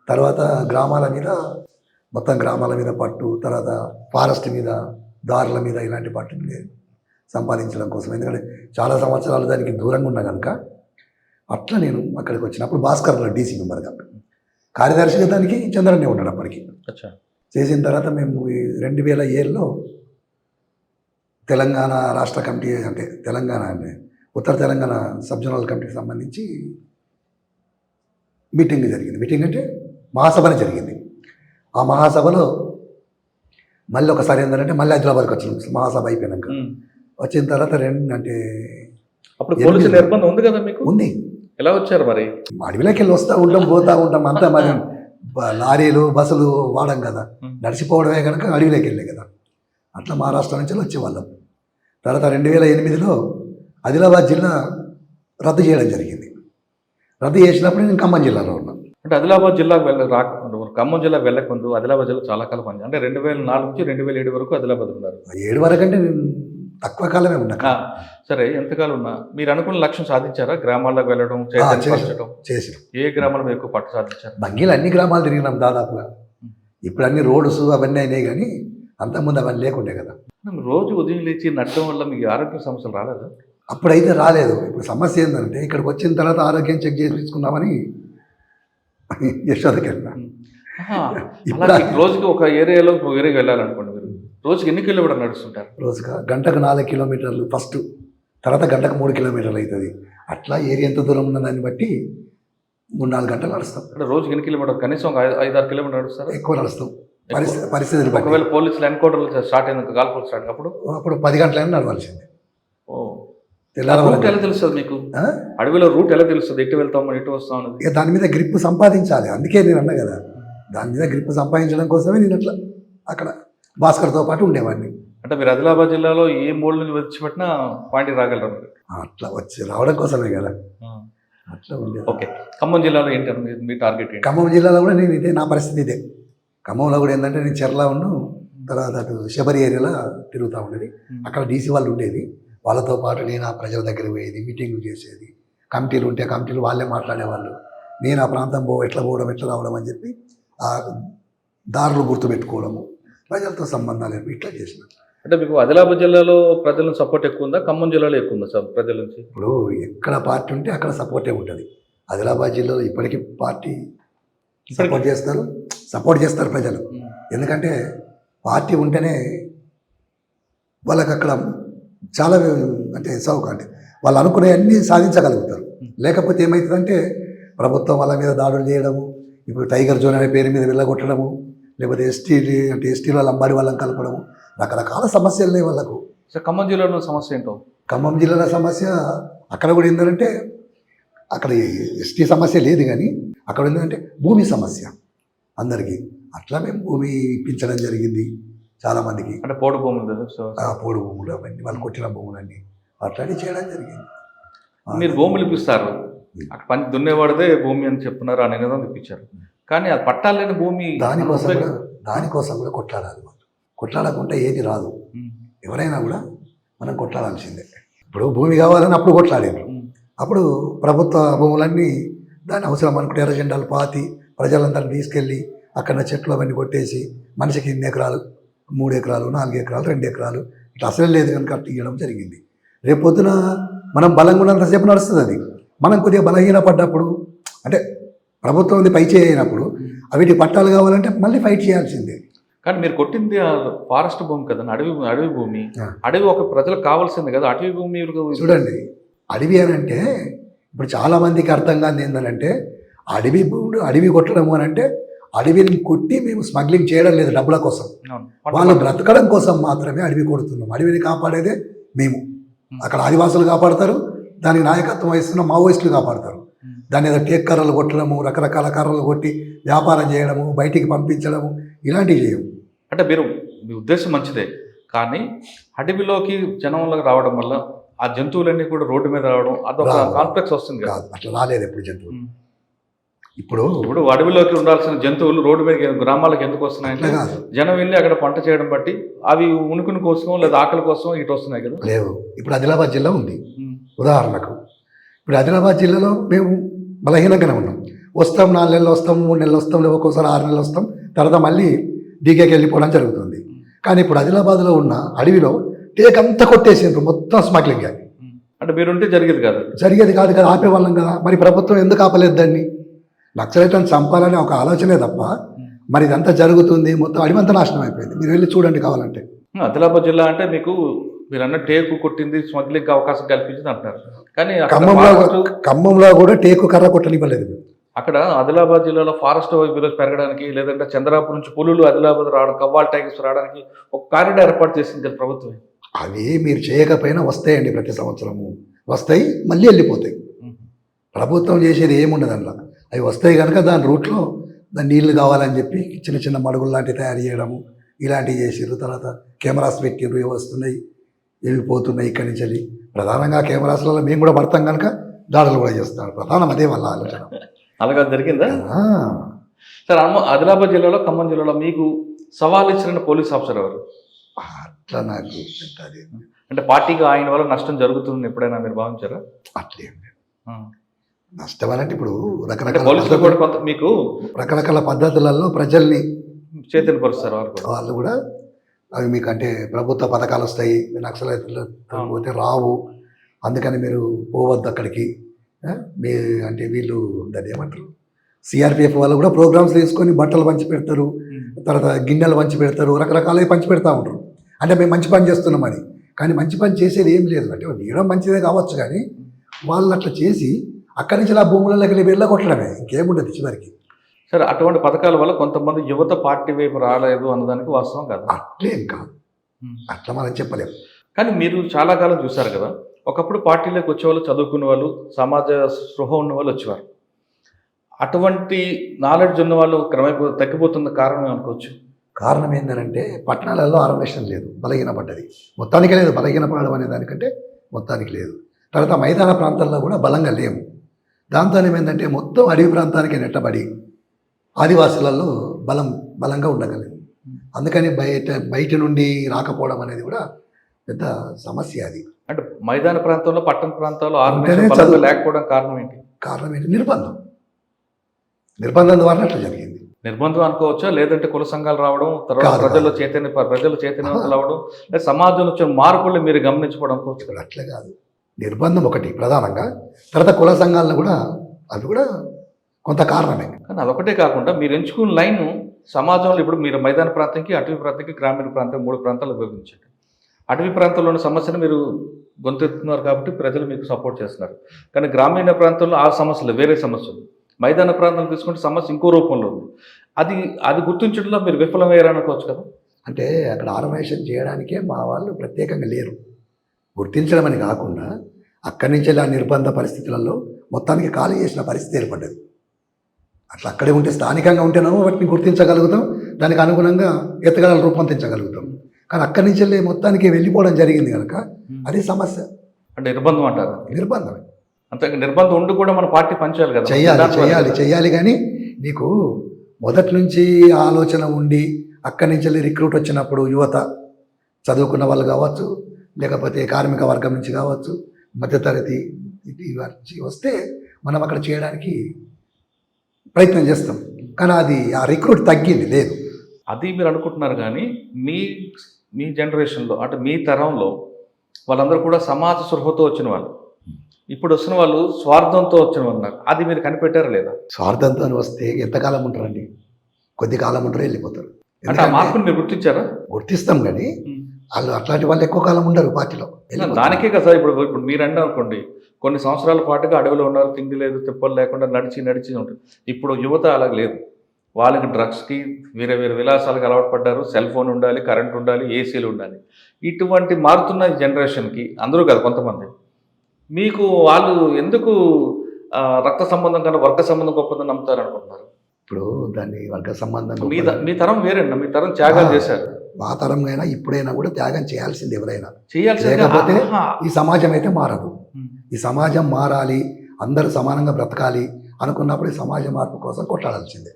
తర్వాత గ్రామాల మీద, మొత్తం గ్రామాల మీద పట్టు, తర్వాత ఫారెస్ట్ మీద, దారుల మీద ఇలాంటి పట్టుని సంపాదించడం కోసం. ఎందుకంటే చాలా సంవత్సరాలు దానికి దూరంగా ఉన్నా కనుక అట్లా నేను అక్కడికి వచ్చినప్పుడు భాస్కర్లో డీసీ మెంబర్గా, కార్యదర్శిగా దానికి చంద్రన్నే ఉన్నాడు అప్పటికి. చేసిన తర్వాత మేము 2007లో తెలంగాణ రాష్ట్ర కమిటీ, అంటే తెలంగాణ ఉత్తర తెలంగాణ సబ్ జోనల్ కమిటీకి సంబంధించి మీటింగ్ జరిగింది. మీటింగ్ అంటే మహాసభనే జరిగింది. ఆ మహాసభలో మళ్ళీ ఒకసారి ఏంటంటే మళ్ళీ హైదరాబాద్కి వచ్చినాం. మహాసభ అయిపోయినాక వచ్చిన తర్వాత అంటే అప్పుడు పోలీసుల నిర్బంధం ఉంది కదా మీకు? ఉంది. ఎలా వచ్చారు మరి? అడవిలోకి వెళ్ళి వస్తూ ఉంటాం, పోతూ ఉంటాం అంతా. మరి లారీలు బస్సులు వాడం కదా, నడిచిపోవడమే కనుక అడవిలోకి వెళ్ళే కదా. అట్లా మహారాష్ట్ర నుంచి వచ్చేవాళ్ళం. తర్వాత 2008లో ఆదిలాబాద్ జిల్లా రద్దు చేయడం జరిగింది. రద్దు చేసినప్పుడు నేను ఖమ్మం జిల్లాలో ఉన్నాను. అంటే ఆదిలాబాద్ జిల్లాకు ఖమ్మం జిల్లాకు వెళ్ళకముందు ఆదిలాబాద్ జిల్లా చాలా కాలం పని, అంటే 2004 నుంచి 2007 వరకు ఆదిలాబాద్ ఉన్నారు. 7 వరకు అంటే నేను తక్కువ కాలమే ఉన్నా. సరే, ఎంతకాలం ఉన్నా మీరు అనుకున్న లక్ష్యం సాధించారా? గ్రామాల్లోకి వెళ్ళడం, చేసి ఏ గ్రామాల్లో ఎక్కువ పట్టు సాధించారు? బంగీలు అన్ని గ్రామాలు తిరిగినాం దాదాపుగా. ఇప్పుడు అన్ని రోడ్స్ అవన్నీ అయినాయి, కానీ అంతకుముందు అవన్నీ లేకుండే కదా. రోజు ఉదయం లేచి నడడం వల్ల మీకు ఆరోగ్య సమస్యలు రాలేదా? అప్పుడైతే రాలేదు. ఇప్పుడు సమస్య ఏంటంటే, ఇక్కడికి వచ్చిన తర్వాత ఆరోగ్యం చెక్ చేయించుకుందామని యశోదకి వెళ్ళినా. ఇప్పుడు రోజుకి ఒక ఏరియాలో వేరేగా వెళ్ళాలనుకోండి, మీరు రోజుకి ఎన్ని కిలోమీటర్లు నడుస్తుంటారు? రోజుగా గంటకు 4 కిలోమీటర్లు ఫస్ట్, తర్వాత గంటకు 3 కిలోమీటర్లు అవుతుంది. అట్లా ఏరియా ఎంత దూరం ఉన్న దాన్ని బట్టి 3-4 గంటలు నడుస్తాం. అంటే రోజుకి ఎన్ని కిలోమీటర్లు? కనీసం ఒక 5-6 కిలోమీటర్లు నడుస్తారు. ఎక్కువ నడుస్తాం పరిస్థితులు. ఒకవేళ పోలీసులు ఎన్కౌంటర్లు స్టార్ట్ అయినాక, కాల్పులు స్టార్ట్ అప్పుడు 10 గంటలైనా నడవాల్సిందే. రూట్ ఎలా తెలుస్తుంది మీకు? అడవిలో రూట్ ఎలా తెలుస్తుంది? ఎటు వెళ్తాం, ఎటు వస్తాం అనేది? దాని మీద గ్రిప్ సంపాదించాలి. అందుకే నేను అన్నా కదా, దాని మీద గ్రిప్ సంపాదించడం కోసమే నేను అట్లా అక్కడ భాస్కర్తో పాటు ఉండేవాడిని. అంటే మీరు ఆదిలాబాద్ జిల్లాలో ఏ మూడు నుంచి వచ్చిపెట్టినా పాయింట్కి రాగలరు? అట్లా రావడం కోసమే కదా, అట్లా ఉండేది. ఓకే, ఖమ్మం జిల్లాలో ఏంటంటే మీ టార్గెట్ ఏంటి? ఖమ్మం జిల్లాలో కూడా నేను ఇదే, నా పరిస్థితి ఇదే. ఖమ్మంలో కూడా ఏంటంటే నేను చెర్ల తర్వాత అటు శబరి ఏరియాలో తిరుగుతూ ఉండేది. అక్కడ డీసీ వాళ్ళు ఉండేది, వాళ్ళతో పాటు నేను ఆ ప్రజల దగ్గరికి పోయేది, మీటింగ్లు చేసేది. కమిటీలు ఉంటే కమిటీలు వాళ్ళే మాట్లాడేవాళ్ళు. నేను ఆ ప్రాంతం ఎట్లా పోవడం, ఎట్లా రావడం అని చెప్పి ఆ దారులు గుర్తుపెట్టుకోవడము, ప్రజలతో సంబంధాలు ఇట్లా చేసిన. అంటే మీకు ఆదిలాబాద్ జిల్లాలో ప్రజల సపోర్ట్ ఎక్కువ ఉందా, ఖమ్మం జిల్లాలో ఎక్కువ ఉందా సార్ ప్రజల నుంచి? ఇప్పుడు ఎక్కడ పార్టీ ఉంటే అక్కడ సపోర్టే ఉంటుంది. ఆదిలాబాద్ జిల్లాలో ఇప్పటికీ పార్టీ సపోర్ట్ చేస్తారు ప్రజలు. ఎందుకంటే పార్టీ ఉంటేనే వాళ్ళకి అక్కడ చాలా అంటే అంటే వాళ్ళు అనుకునే అన్నీ సాధించగలుగుతారు. లేకపోతే ఏమవుతుందంటే ప్రభుత్వం వాళ్ళ మీద దాడులు చేయడము, ఇప్పుడు టైగర్ జోన్ అనే పేరు మీద వెళ్ళగొట్టడము, లేకపోతే ఎస్టీలో లంబాడి వాళ్ళని కలపడము, రకరకాల సమస్యలు ఉన్నాయి వాళ్ళకు. సార్, ఖమ్మం జిల్లాలో సమస్య ఏంటో? ఖమ్మం జిల్లాలో సమస్య అక్కడ కూడా ఏంటంటే, అక్కడ ఎస్టీ సమస్య లేదు కానీ అక్కడ ఏంటంటే భూమి సమస్య అందరికీ. అట్లా మేము భూమి ఇప్పించడం జరిగింది చాలామందికి. అంటే పోడు భూములు, పోడు భూములు అవన్నీ వాళ్ళు కొట్టిన భూములన్నీ అట్లాంటి చేయడం జరిగింది. మీరు భూములు ఇప్పిస్తారు, అక్కడ పని దున్నేవాడిదే భూమి అని చెప్తున్నారు, ఆ నినాదం ఇప్పించారు. కానీ అది పట్టాలేని భూమి, దానికోసం కూడా కొట్లాడాలి. వాళ్ళు కొట్లాడకుండా ఏది రాదు. ఎవరైనా కూడా మనం కొట్లాడాల్సిందే. ఇప్పుడు భూమి కావాలని అప్పుడు కొట్లాడారు. అప్పుడు ప్రభుత్వ భూములన్నీ దాని అవసరం అనుకుంటే ఎర్ర జెండాలు పాతి ప్రజలందరినీ తీసుకెళ్ళి అక్కడ చెట్లు అవన్నీ కొట్టేసి మనిషికి 2 ఎకరాలు 3 ఎకరాలు 4 ఎకరాలు 2 ఎకరాలు ఇట్లా అసలే లేదు కనుక ఇవ్వడం జరిగింది. రేపు పొద్దున మనం బలంగా ఉన్నంతసేపు నడుస్తుంది అది. మనం కొద్దిగా బలహీన పడ్డప్పుడు, అంటే ప్రభుత్వం పై చేయనప్పుడు వీటి పట్టాలు కావాలంటే మళ్ళీ ఫైట్ చేయాల్సిందే. కానీ మీరు కొట్టింది ఫారెస్ట్ భూమి కదా, అడవి భూమి. అడవి ఒక ప్రజలకు కావాల్సింది కదా, అటవీ భూమి. చూడండి, అడవి అని అంటే ఇప్పుడు చాలా మందికి అర్థం కాదు ఏంటంటే, అడవి భూములు అడవి కొట్టడము అని అంటే అడవిని కొట్టి మేము స్మగ్లింగ్ చేయడం లేదు డబ్బుల కోసం, వాళ్ళు బ్రతకడం కోసం మాత్రమే అడవి కొడుతున్నాం. అడవిని కాపాడేదే మేము. అక్కడ ఆదివాసులు కాపాడతారు, దానికి నాయకత్వం వహిస్తున్న మావోయిస్టులు కాపాడతారు. దాని ఏదో టేక్ కర్రలు కొట్టడము, రకరకాల కర్రలు కొట్టి వ్యాపారం చేయడము, బయటికి పంపించడము, ఇలాంటివి చేయము. అంటే మీ ఉద్దేశం మంచిదే, కానీ అడవిలోకి జనంలోకి రావడం వల్ల ఆ జంతువులన్నీ కూడా రోడ్డు మీద రావడం అదొక కాంప్లెక్స్ వస్తుంది కాదు. అట్లా రాలేదు ఎప్పుడు జంతువులు. ఇప్పుడు అడవిలోకి ఉండాల్సిన జంతువులు రోడ్డు మీద గ్రామాలకు ఎందుకు వస్తున్నాయంటే జనం వెళ్ళి అక్కడ పంట చేయడం బట్టి అవి ఉనికిని కోసం లేదా ఆకలి కోసం ఇటు వస్తున్నాయి కదా. లేవు. ఇప్పుడు ఆదిలాబాద్ జిల్లా ఉంది ఉదాహరణకు. ఇప్పుడు ఆదిలాబాద్ జిల్లాలో మేము బలహీనంగానే ఉన్నాం. వస్తాం, 4 నెలలు వస్తాం, 3 నెలలు వస్తాం, లేదా ఒక్కోసారి 6 నెలలు వస్తాం, తర్వాత మళ్ళీ డీకేకి వెళ్ళిపోవడం జరుగుతుంది. కానీ ఇప్పుడు ఆదిలాబాద్లో ఉన్న అడవిలో టేక్ అంతా కొట్టేసిండ్రు, మొత్తం స్మగ్లింగ్. అంటే మీరుంటే జరిగేది కాదు కదా, ఆపేవాళ్ళం కదా. మరి ప్రభుత్వం ఎందుకు ఆపలేదు దాన్ని? నక్సలైట్లను చంపాలనే ఒక ఆలోచనే తప్ప మరి ఇదంతా జరుగుతుంది, మొత్తం అడివంతా నాశనం అయిపోయింది. మీరు వెళ్ళి చూడండి కావాలంటే. ఆదిలాబాద్ జిల్లా అంటే మీకు మీరు అన్న టేకు కొట్టింది, స్మగ్లింగ్ అవకాశం కల్పించింది అంటారు. కానీ ఖమ్మంలో కూడా టేకు కర్ర కొట్టనివ్వలేదు. అక్కడ ఆదిలాబాద్ జిల్లాలో ఫారెస్ట్ విలేజ్ పెరగడానికి, లేదంటే చంద్రాపూర్ నుంచి పులులు ఆదిలాబాద్ రావడం, కవ్వాల్ టైగర్స్ రావడానికి ఒక కారిడార్ ఏర్పాటు చేసింది కదా ప్రభుత్వం. అవి మీరు చేయకపోయినా వస్తాయండి, ప్రతి సంవత్సరము వస్తాయి, మళ్ళీ వెళ్ళిపోతాయి. ప్రభుత్వం చేసేది ఏముండదు అందులో. అవి వస్తాయి కనుక దాని రూట్లో దాని నీళ్లు కావాలని చెప్పి చిన్న చిన్న మడుగులు లాంటివి తయారు చేయడము, ఇలాంటివి చేసారు. తర్వాత కెమెరాస్ పెట్టిరు, ఇవి వస్తున్నాయి, ఇవి పోతున్నాయి ఇక్కడి నుంచి వెళ్ళి. ప్రధానంగా కెమెరాస్లలో మేము కూడా పడతాం కనుక దాడులు కూడా చేస్తాం. ప్రధానం అదే వాళ్ళ ఆలోచన. అలాగా జరిగిందా సార్? ఆదిలాబాద్ జిల్లాలో, ఖమ్మం జిల్లాలో మీకు సవాల్ ఇచ్చిన పోలీస్ ఆఫీసర్ ఎవరు? అట్లా నాకు అంటే పార్టీకి ఆయన వల్ల నష్టం జరుగుతుంది ఎప్పుడైనా మీరు భావించారా? అట్లేం నష్టం అని అంటే ఇప్పుడు రకరకాల పద్ధతులలో ప్రజల్ని చైతన్యపరుస్తారు వాళ్ళు కూడా. అవి మీకు అంటే ప్రభుత్వ పథకాలు వస్తాయి, నక్సలైట్లు పోతే రావు, అందుకని మీరు పోవద్దు అక్కడికి. మీ అంటే వీళ్ళు దాన్ని ఏమంటారు, సిఆర్పిఎఫ్ వాళ్ళు కూడా ప్రోగ్రామ్స్ తీసుకొని బట్టలు పంచి పెడతారు, తర్వాత గిన్నెలు పంచి పెడతారు, రకరకాలవి పంచి పెడతా ఉంటారు. అంటే మేము మంచి పని చేస్తున్నామని. కానీ మంచి పని చేసేది ఏం లేదు. అంటే నీయడం మంచిదే కావచ్చు, కానీ వాళ్ళు అట్లా చేసి అక్కడి నుంచి ఆ భూములలోకి వెళ్ళగొట్టడమే, ఇంకేముండదు చివరికి. సరే, అటువంటి పథకాల వల్ల కొంతమంది యువత పార్టీ వైపు రాలేదు అన్నదానికి వాస్తవం కాదు. అట్లేం కాదు, అట్లా మనం చెప్పలేము. కానీ మీరు చాలా కాలం చూశారు కదా, ఒకప్పుడు పార్టీలోకి వచ్చేవాళ్ళు చదువుకునే వాళ్ళు, సమాజ స్పృహ ఉన్న వాళ్ళు వచ్చేవారు. అటువంటి నాలెడ్జ్ ఉన్న వాళ్ళు క్రమేపీ తగ్గిపోతున్న కారణం అనుకోవచ్చు. కారణం ఏంటంటే పట్టణాలలో ఆర్గనైజేషన్ లేదు, బలహీన పడ్డది. మొత్తానికి లేదు, బలహీన పడడం అనే దానికంటే మొత్తానికి లేదు. తర్వాత మైదాన ప్రాంతాల్లో కూడా బలంగా లేము. దాంతో ఏమైందంటే మొత్తం అడవి ప్రాంతానికి నెట్టబడి ఆదివాసులలో బలంగా ఉండగలిగింది. అందుకని బయట నుండి రాకపోవడం అనేది కూడా పెద్ద సమస్య. అది అంటే మైదాన ప్రాంతంలో, పట్టణ ప్రాంతాల్లో లేకపోవడం కారణం ఏంటి? నిర్బంధం ద్వారా అట్లా జరిగింది. నిర్బంధం అనుకోవచ్చా, లేదంటే కుల సంఘాలు రావడం, తర్వాత ప్రజలు చైతన్యవంతులు అవ్వడం, లేదా సమాజంలో వచ్చిన మార్పులు మీరు గమనించుకోవడం అనుకోవచ్చు? అట్లా కాదు, నిర్బంధం ఒకటి ప్రధానంగా, తర్వాత కుల సంఘాలను కూడా అవి కూడా కొంత కారణమే. కానీ అదొకటే కాకుండా మీరు ఎంచుకున్న లైన్ సమాజంలో ఇప్పుడు మీరు మైదాన ప్రాంతానికి, అటవీ ప్రాంతానికి, గ్రామీణ ప్రాంతం 3 ప్రాంతాలు విభజించండి. అటవీ ప్రాంతంలో ఉన్న సమస్యను మీరు గొంతెత్తుతున్నారు కాబట్టి ప్రజలు మీకు సపోర్ట్ చేస్తున్నారు. కానీ గ్రామీణ ప్రాంతంలో ఆ సమస్యలు వేరే సమస్యలు, మైదాన ప్రాంతాలు తీసుకుంటే సమస్య ఇంకో రూపంలో ఉంది. అది గుర్తించడంలో మీరు విఫలమయ్యారనుకోవచ్చు కదా. అంటే అక్కడ ఆర్గనైజేషన్ చేయడానికే మా వాళ్ళు ప్రత్యేకంగా లేరు. గుర్తించడం అని కాకుండా అక్కడి నుంచి ఆ నిర్బంధ పరిస్థితులలో మొత్తానికి ఖాళీ చేసిన పరిస్థితి ఏర్పడ్డది. అట్లా అక్కడే ఉంటే, స్థానికంగా ఉంటేనేమో వాటిని గుర్తించగలుగుతాం, దానికి అనుగుణంగా ఎత్తగడలు రూపొందించగలుగుతాం. కానీ అక్కడి నుంచి మొత్తానికి వెళ్ళిపోవడం జరిగింది కనుక అది సమస్య. అంటే నిర్బంధం అంటారు? నిర్బంధమే. అంతే, నిర్బంధం ఉండి కూడా మన పార్టీ పనిచేయాలి కదా. చేయాలి కానీ నీకు మొదటి నుంచి ఆలోచన ఉండి అక్కడి నుంచి రిక్రూట్ వచ్చినప్పుడు యువత, చదువుకున్న వాళ్ళు కావచ్చు, లేకపోతే కార్మిక వర్గం నుంచి కావచ్చు, మధ్యతరగతి నుంచి వస్తే మనం అక్కడ చేయడానికి ప్రయత్నం చేస్తాం. కానీ అది ఆ రిక్రూట్ తగ్గింది లేదు. అది మీరు అనుకుంటున్నారు. కానీ మీ జనరేషన్లో, అంటే మీ తరంలో వాళ్ళందరూ కూడా సమాజ స్పృహతో వచ్చిన వాళ్ళు. ఇప్పుడు వస్తున్న వాళ్ళు స్వార్థంతో వచ్చిన వాళ్ళు ఉన్నారు. అది మీరు కనిపెట్టారా లేదా? స్వార్థంతో వస్తే ఎంతకాలం ఉంటారండి? కొద్ది కాలం ఉంటారు, వెళ్ళిపోతారు. అంటే ఆ మార్పుని మీరు గుర్తించారా? గుర్తిస్తాం కానీ వాళ్ళు అట్లాంటి వాళ్ళు ఎక్కువ కాలం ఉండరు పార్టీలో. దానికే కదా సార్ ఇప్పుడు మీరు అంటే అనుకోండి, కొన్ని సంవత్సరాల పాటుగా అడవిలో ఉన్నారు, తిండి లేదు తిప్పలు లేకుండా నడిచి ఉంటుంది. ఇప్పుడు యువత అలా లేదు. వాళ్ళకి డ్రగ్స్కి వేరే వేరే విలాసాలకు అలవాటు పడ్డారు. సెల్ ఫోన్ ఉండాలి, కరెంట్ ఉండాలి, ఏసీలు ఉండాలి. ఇటువంటి మారుతున్న జనరేషన్కి అందరూ కదా కొంతమంది, మీకు వాళ్ళు ఎందుకు రక్త సంబంధం కన్నా వర్గ సంబంధం గొప్పదని నమ్ముతారు అనుకుంటున్నారు? ఇప్పుడు దాన్ని వర్గ సంబంధం మీ తరం వేరండి, మీ తరం త్యాగాలు చేశారు. మా తరం అయినా ఇప్పుడైనా కూడా త్యాగం చేయాల్సింది ఎవరైనా. చేయాల్సింది. లేకపోతే ఈ సమాజం అయితే మారదు. ఈ సమాజం మారాలి, అందరూ సమానంగా బ్రతకాలి అనుకున్నప్పుడు ఈ సమాజ మార్పు కోసం కొట్లాడాల్సిందే.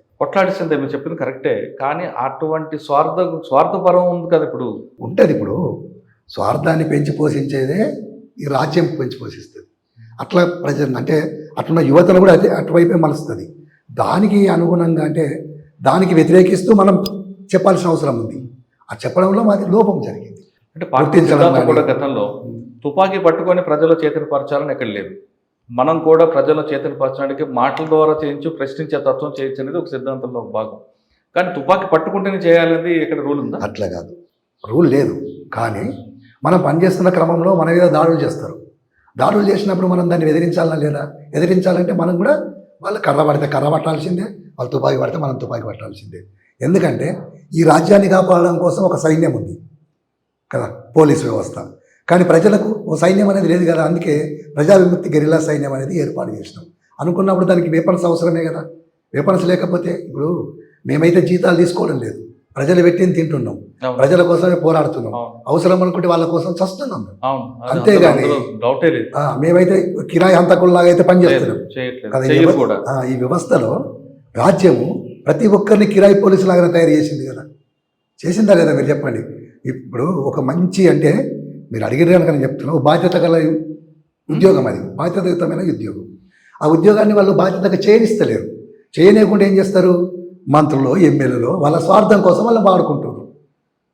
మీరు చెప్పింది కరెక్టే, కానీ అటువంటి స్వార్థపరం ఉంది కదా ఇప్పుడు. ఉంటుంది. ఇప్పుడు స్వార్థాన్ని పెంచి పోషించేదే ఈ రాజ్యం పెంచి పోషిస్తుంది. అట్లా ప్రజలు అంటే అట్లున్న యువతను కూడా అదే అటువైపే మలుస్తుంది. దానికి అనుగుణంగా అంటే దానికి వ్యతిరేకిస్తూ మనం చెప్పాల్సిన అవసరం ఉంది. ఆ చెప్పడంలో మాది లోపం జరిగింది. అంటే పార్టీ సిద్ధాంతం కూడా గతంలో తుపాకీ పట్టుకొని ప్రజలు చైతన్యపరచాలని ఎక్కడ లేదు. మనం కూడా ప్రజలను చైతన్యపరచడానికి మాటల ద్వారా చేయించు, ప్రశ్నించే తత్వం చేయించనేది ఒక సిద్ధాంతంలో ఒక భాగం. కానీ తుపాకీ పట్టుకుంటేనే చేయాలనేది ఇక్కడ రూల్ ఉందా? అట్లా కాదు, రూల్ లేదు. కానీ మనం పనిచేస్తున్న క్రమంలో మన మీద దాడులు చేస్తారు. దాడులు చేసినప్పుడు మనం దాన్ని ఎదిరించాలన్నా లేదా? ఎదిరించాలంటే మనం కూడా వాళ్ళు కర్ర పడితే కర్ర పట్టాల్సిందే, వాళ్ళు తుపాకీ పడితే మనం తుపాకీ పట్టాల్సిందే. ఎందుకంటే ఈ రాజ్యాన్ని కాపాడడం కోసం ఒక సైన్యం ఉంది కదా, పోలీస్ వ్యవస్థ. కానీ ప్రజలకు ఓ సైన్యం అనేది లేదు కదా. అందుకే ప్రజా విముక్తి గెరిల్లా సైన్యం అనేది ఏర్పాటు చేసినాం. అనుకున్నప్పుడు దానికి వెపన్స్ అవసరమే కదా. వెపన్స్ లేకపోతే ఇప్పుడు మేమైతే జీతాలు తీసుకోవడం లేదు, ప్రజలు పెట్టింది తింటున్నాం, ప్రజల కోసమే పోరాడుతున్నాం. అవసరం అనుకుంటే వాళ్ళ కోసం చస్తున్నాం. అంతేగాని మేమైతే కిరాయి హంతకుల్లాగా అయితే పనిచేస్తున్నాం కదా. ఈ వ్యవస్థలో రాజ్యము ప్రతి ఒక్కరిని కిరాయి పోలీసు లాగా తయారు చేసింది కదా. చేసిందా లేదా మీరు చెప్పండి. ఇప్పుడు ఒక మంచి అంటే మీరు అడిగిన కనుక నేను చెప్తున్నా, బాధ్యత గల ఉద్యోగం, అది బాధ్యతాయుతమైన ఉద్యోగం. ఆ ఉద్యోగాన్ని వాళ్ళు బాధ్యతగా చేయనిస్తలేరు. చేయలేకుండా ఏం చేస్తారు? మంత్రులు, ఎమ్మెల్యేలు వాళ్ళ స్వార్థం కోసం వాళ్ళు వాడుకుంటారు.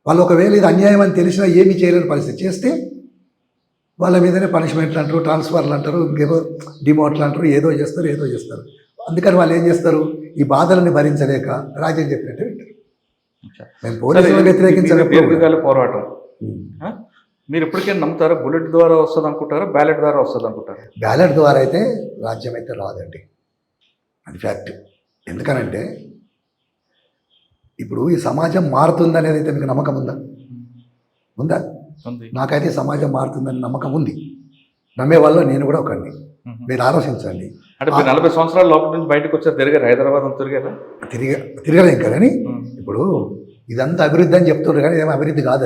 వాళ్ళు ఒకవేళ ఇది అన్యాయం అని తెలిసినా ఏమీ చేయలేని పరిస్థితి చేస్తే వాళ్ళ మీదనే పనిష్మెంట్లు అంటారు, ట్రాన్స్ఫర్లు అంటారు, ఇంకేదో డిమోట్లు అంటారు, ఏదో చేస్తారు. అందుకని వాళ్ళు ఏం చేస్తారు? ఈ బాధలను భరించలేక రాజ్యం చెప్పినట్టు వింటారు. మేము పోలీసులను వ్యతిరేకించలేదు పోరాటం. మీరు ఎప్పటికైనా నమ్ముతారా? బుల్లెట్ ద్వారా వస్తుంది అనుకుంటారా, బ్యాలెట్ ద్వారా వస్తుంది అనుకుంటారా? బ్యాలెట్ ద్వారా అయితే రాజ్యం అయితే రాదండి, అది ఫ్యాక్ట్. ఎందుకనంటే ఇప్పుడు ఈ సమాజం మారుతుందనేది అయితే మీకు నమ్మకం ఉందా? నాకైతే ఈ సమాజం మారుతుందని నమ్మకం ఉంది. నమ్మే వల్ల నేను కూడా ఒకరిని. మీరు ఆలోచించండి. అంటే 40 సంవత్సరాల లోపల నుంచి బయటకు వచ్చారు, తిరిగారు, హైదరాబాద్ అంతా తిరగలేం కానీ ఇప్పుడు ఇదంతా అభివృద్ధి అని చెప్తున్నారు కానీ ఏమో అభివృద్ధి కాదు.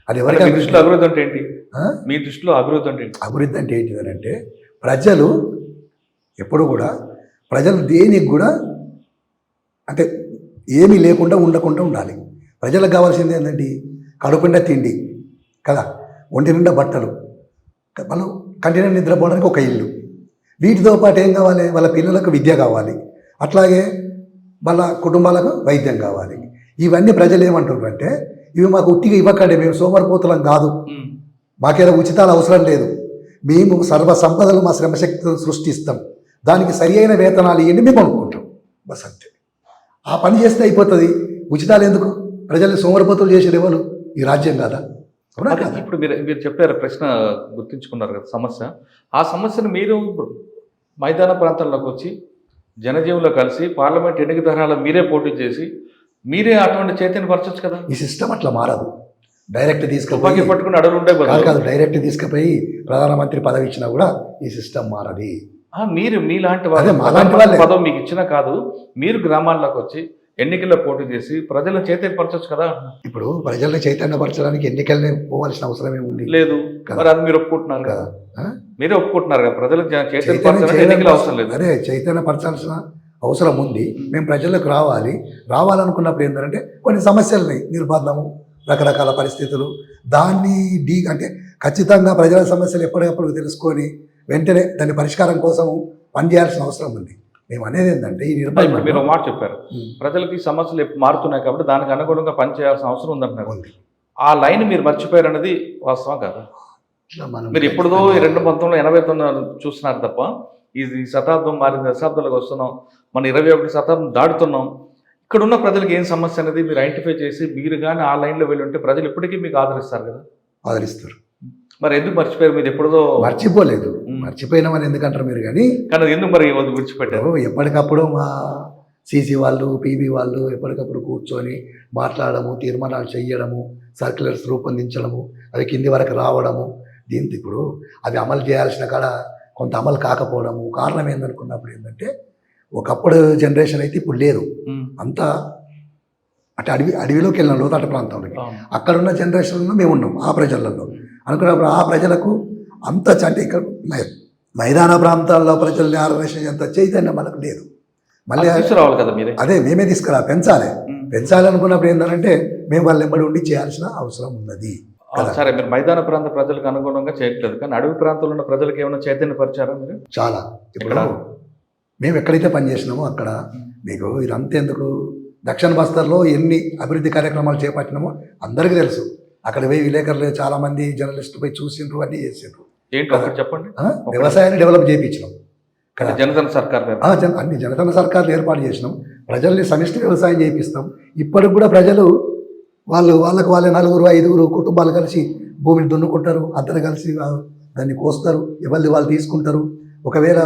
అది ఎవరికి దృష్టిలో అభివృద్ధి అంటే ఏంటి? మీ దృష్టిలో అభివృద్ధి అంటే ఏంటి? అభివృద్ధి అంటే ఏంటిది అంటే ప్రజలు ఎప్పుడు కూడా ప్రజలు దేనికి కూడా అంటే ఏమీ లేకుండా ఉండకుండా ఉండాలి. ప్రజలకు కావాల్సింది ఏంటంటే కడుపుండా తిండి కదా, ఒంటి నిండా బట్టలు, వాళ్ళు కంటిన్యూ నిద్రపోవడానికి ఒక ఇల్లు. వీటితో పాటు ఏం కావాలి? వాళ్ళ పిల్లలకు విద్య కావాలి, అట్లాగే వాళ్ళ కుటుంబాలకు వైద్యం కావాలి. ఇవన్నీ ప్రజలు ఏమంటున్నారు అంటే ఇవి మాకు ఉట్టిగా ఇవ్వకండి, మేము సోమరిపోతులం కాదు, మాకేదో ఉచితాలు అవసరం లేదు, మేము సర్వ సంపదలు మా శ్రమశక్తితో సృష్టిస్తాం, దానికి సరి అయిన వేతనాలు ఇవ్వండి, మేము కొనుక్కుంటాం, బస్ అంతే. ఆ పని చేస్తే అయిపోతుంది. ఉచితాలు ఎందుకు? ప్రజల్ని సోమరిపోతులు చేసేది ఎవరు? ఈ రాజ్యం కాదా? ఇప్పుడు మీరు చెప్పారు, ప్రశ్న గుర్తించుకున్నారు కదా సమస్య. ఆ సమస్యను మీరు మైదాన ప్రాంతాల్లోకి వచ్చి జనజీవుల్లో కలిసి పార్లమెంట్ ఎన్నిక తరహాలో మీరే పోటీ చేసి మీరే అటువంటి చైతన్యపరచవచ్చు కదా. ఈ సిస్టమ్ అట్లా మారదు. డైరెక్ట్ తీసుకుపోయి పట్టుకుని అడవులు ఉండే కాదు, డైరెక్ట్ తీసుకుపోయి ప్రధానమంత్రి పదవి ఇచ్చినా కూడా ఈ సిస్టమ్ మారది. మీరు మీలాంటి పదవి మీకు ఇచ్చినా కాదు, మీరు గ్రామాల్లోకి వచ్చి ఎన్నికల్లో పోటీ చేసి ప్రజలను చైతన్యపరచవచ్చు కదా. ఇప్పుడు ప్రజల్ని చైతన్యపరచడానికి ఎన్నికల్ని పోవాల్సిన అవసరం ఏముంది? లేదు. మరి అది మీరు ఒప్పుకుంటున్నారు కదా, మీరే ఒప్పుకుంటున్నారు కదా, ప్రజలకు చైతన్యపరచాలని అవసరం లేదు. అదే చైతన్యపరచాల్సిన అవసరం ఉంది. మేము ప్రజలకు రావాలనుకున్నప్పుడు ఏంటంటే కొన్ని సమస్యలని నిర్బంధము, రకరకాల పరిస్థితులు, దాన్ని అంటే ఖచ్చితంగా ప్రజల సమస్యలు ఎప్పటికప్పుడు తెలుసుకొని వెంటనే దాని పరిష్కారం కోసం పనిచేయాల్సిన అవసరం ఉంది. మేము అనేది ఏంటంటే ఈ నిర్ణయం మీరు మాట చెప్పారు, ప్రజలకి సమస్యలు మారుతున్నాయి కాబట్టి దానికి అనుగుణంగా పనిచేయాల్సిన అవసరం ఉందంటున్నారు. ఆ లైన్ మీరు మర్చిపోయారు అన్నది వాస్తవం కాదు. ఇట్లా మనం మీరు ఎప్పుడుదో 2019 చూస్తున్నారు తప్ప ఈ శతాబ్దం మారిన దశాబ్దాలకు వస్తున్నాం, మన 21 శతాబ్దం దాడుతున్నాం. ఇక్కడ ఉన్న ప్రజలకు ఏం సమస్య అనేది మీరు ఐడెంటిఫై చేసి మీరు కానీ ఆ లైన్లో వెళ్ళి ఉంటే ప్రజలు ఇప్పటికీ మీకు ఆదరిస్తారు కదా. ఆదరిస్తారు. మరి ఎందుకు మర్చిపోయారు? మీరు ఎప్పుడుదో మర్చిపోలేదు, మర్చిపోయినామని ఎందుకంటారు మీరు, కానీ ఎందుకు మరి విడిచిపెట్టారు? ఎప్పటికప్పుడు మా సీసీ వాళ్ళు, పీబీ వాళ్ళు ఎప్పటికప్పుడు కూర్చొని మాట్లాడము, తీర్మానాలు చేయడము, సర్క్యులర్స్ రూపొందించడము, అవి కింది వరకు రావడము. దీంతో ఇప్పుడు అవి అమలు చేయాల్సిన కాడ కొంత అమలు కాకపోవడము. కారణం ఏందనుకున్నప్పుడు ఏంటంటే ఒకప్పుడు జనరేషన్ అయితే ఇప్పుడు లేదు. అంతా అటు అడవిలోకి వెళ్ళిన లోతట్ట ప్రాంతంలోకి. అక్కడున్న జనరేషన్లో మేము ఉన్నాం ఆ ప్రజలలో. అనుకున్నప్పుడు ఆ ప్రజలకు అంత అంటే ఇక్కడ మైదాన ప్రాంతాల్లో ప్రజల్ని ఆర్గనైజేషన్ ఎంత చైతన్యం మనకు లేదు. మళ్ళీ తీసుకురావాలి కదా మీరే. అదే మేమే పెంచాలి. పెంచాలనుకున్నప్పుడు ఏంటంటే మేము వాళ్ళ వెంబడి ఉండి చేయాల్సిన అవసరం ఉన్నది. సరే, మీరు మైదాన ప్రాంత ప్రజలకు అనుగుణంగా చేయట్లేదు, కానీ అడవి ప్రాంతంలో ఉన్న ప్రజలకు ఏమైనా చైతన్యపరిచారా మీరు? చాలా. ఇప్పుడు మేము ఎక్కడైతే పనిచేసినామో అక్కడ మీకు ఇదంతా ఎందుకు, దక్షిణ బస్తర్లో ఎన్ని అభివృద్ధి కార్యక్రమాలు చేపట్టినామో అందరికీ తెలుసు. అక్కడ పోయి విలేకరులు చాలామంది జర్నలిస్టులు పోయి చూసిండ్రు, అన్నీ చేసిండ్రు. ఏంటి ఒకటి చెప్పండి. వ్యవసాయాన్ని డెవలప్ చేయించినాం. జనసేన సర్కార్ అన్ని జనసేన సర్కార్లు ఏర్పాటు చేసినాం. ప్రజల్ని సమిష్టి వ్యవసాయం చేయిస్తాం. ఇప్పటికి కూడా ప్రజలు వాళ్ళకి వాళ్ళే 4-5 కుటుంబాలు కలిసి భూమిని దున్నుకుంటారు. అందరు కలిసి దాన్ని కోస్తారు, ఎవరిది వాళ్ళు తీసుకుంటారు. ఒకవేళ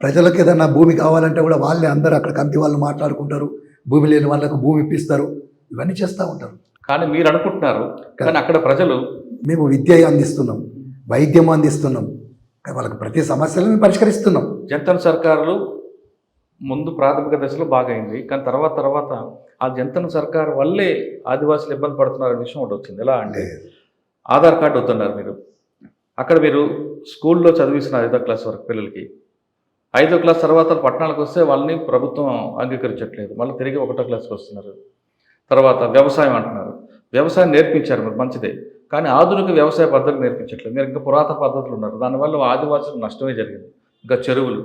ప్రజలకు ఏదన్నా భూమి కావాలంటే కూడా వాళ్ళే అందరూ అక్కడ కంపి వాళ్ళు మాట్లాడుకుంటారు. భూమి లేని వాళ్ళకు భూమి ఇప్పిస్తారు. ఇవన్నీ చేస్తూ ఉంటారు. కానీ మీరు అనుకుంటున్నారు, కానీ అక్కడ ప్రజలు మేము విద్య అందిస్తున్నాం, వైద్యం అందిస్తున్నాం, వాళ్ళకి ప్రతి సమస్యలను పరిష్కరిస్తున్నాం. జనసేన సర్కారులు ముందు ప్రాథమిక దశలో బాగా అయింది, కానీ తర్వాత ఆ జనసేన సర్కారు వల్లే ఆదివాసులు ఇబ్బంది పడుతున్నారు విషయం ఒకటి వచ్చింది. ఎలా అంటే ఆధార్ కార్డు వద్దన్నారు మీరు. అక్కడ మీరు స్కూల్లో చదివిస్తున్న 5వ క్లాస్ వరకు పిల్లలకి, 5వ క్లాస్ తర్వాత పట్టణాలకు వస్తే వాళ్ళని ప్రభుత్వం అంగీకరించట్లేదు, మళ్ళీ తిరిగి 1వ క్లాస్కి వస్తున్నారు. తర్వాత వ్యవసాయం అంటున్నారు. వ్యవసాయం నేర్పించారు మీరు, మంచిదే, కానీ ఆధునిక వ్యవసాయ పద్ధతులు నేర్పించట్లేదు. మీరు ఇంకా పురాతన పద్ధతులు ఉన్నారు. దానివల్ల ఆదివాసులకు నష్టమే జరిగింది. ఇంకా చెరువులు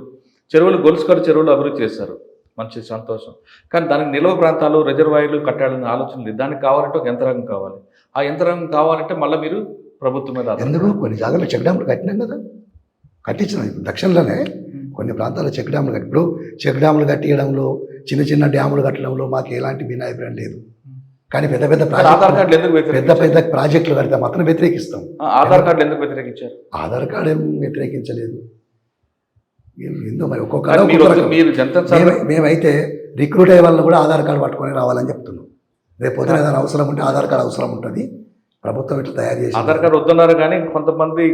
గొలుసుకడు చెరువులు అభివృద్ధి చేశారు, మంచి సంతోషం. కానీ దానికి నిల్వ ప్రాంతాలు, రిజర్వాయర్లు కట్టాలనే ఆలోచన లేదు. దానికి కావాలంటే ఒక యంత్రాంగం కావాలి. ఆ యంత్రాంగం కావాలంటే మళ్ళీ మీరు ప్రభుత్వం మీద ఎందుకు కొన్ని జాగాల్లో చెక్ డ్యాములు కట్టినాం కదా, కట్టించిన దక్షిణలోనే కొన్ని ప్రాంతాల్లో చెక్ డ్యాములు కట్టి. ఇప్పుడు చెక్ డ్యాములు కట్టియడంలో, చిన్న డ్యాములు కట్టడంలో మాకు ఎలాంటి భిన్నాభిప్రాయం లేదు. కానీ పెద్ద ఆధార్ కార్డులు ఎందుకు ప్రాజెక్టులు కడితే మాత్రం వ్యతిరేకిస్తాం. ఆధార్ కార్డులు ఎందుకు వ్యతిరేకించారు? ఆధార్ కార్డు ఏం వ్యతిరేకించలేదు. ఏందో మరి మేమైతే రిక్రూట్ అయ్యే వాళ్ళని కూడా ఆధార్ కార్డు పట్టుకొని రావాలని చెప్తున్నాం. రేపు పొద్దున ఏదైనా అవసరం ఉంటే ఆధార్ కార్డు అవసరం ఉంటుంది. ప్రభుత్వం ఇట్లా తయారు చేసి ఆధార్ కార్డు వద్దన్నారు, కానీ కొంతమంది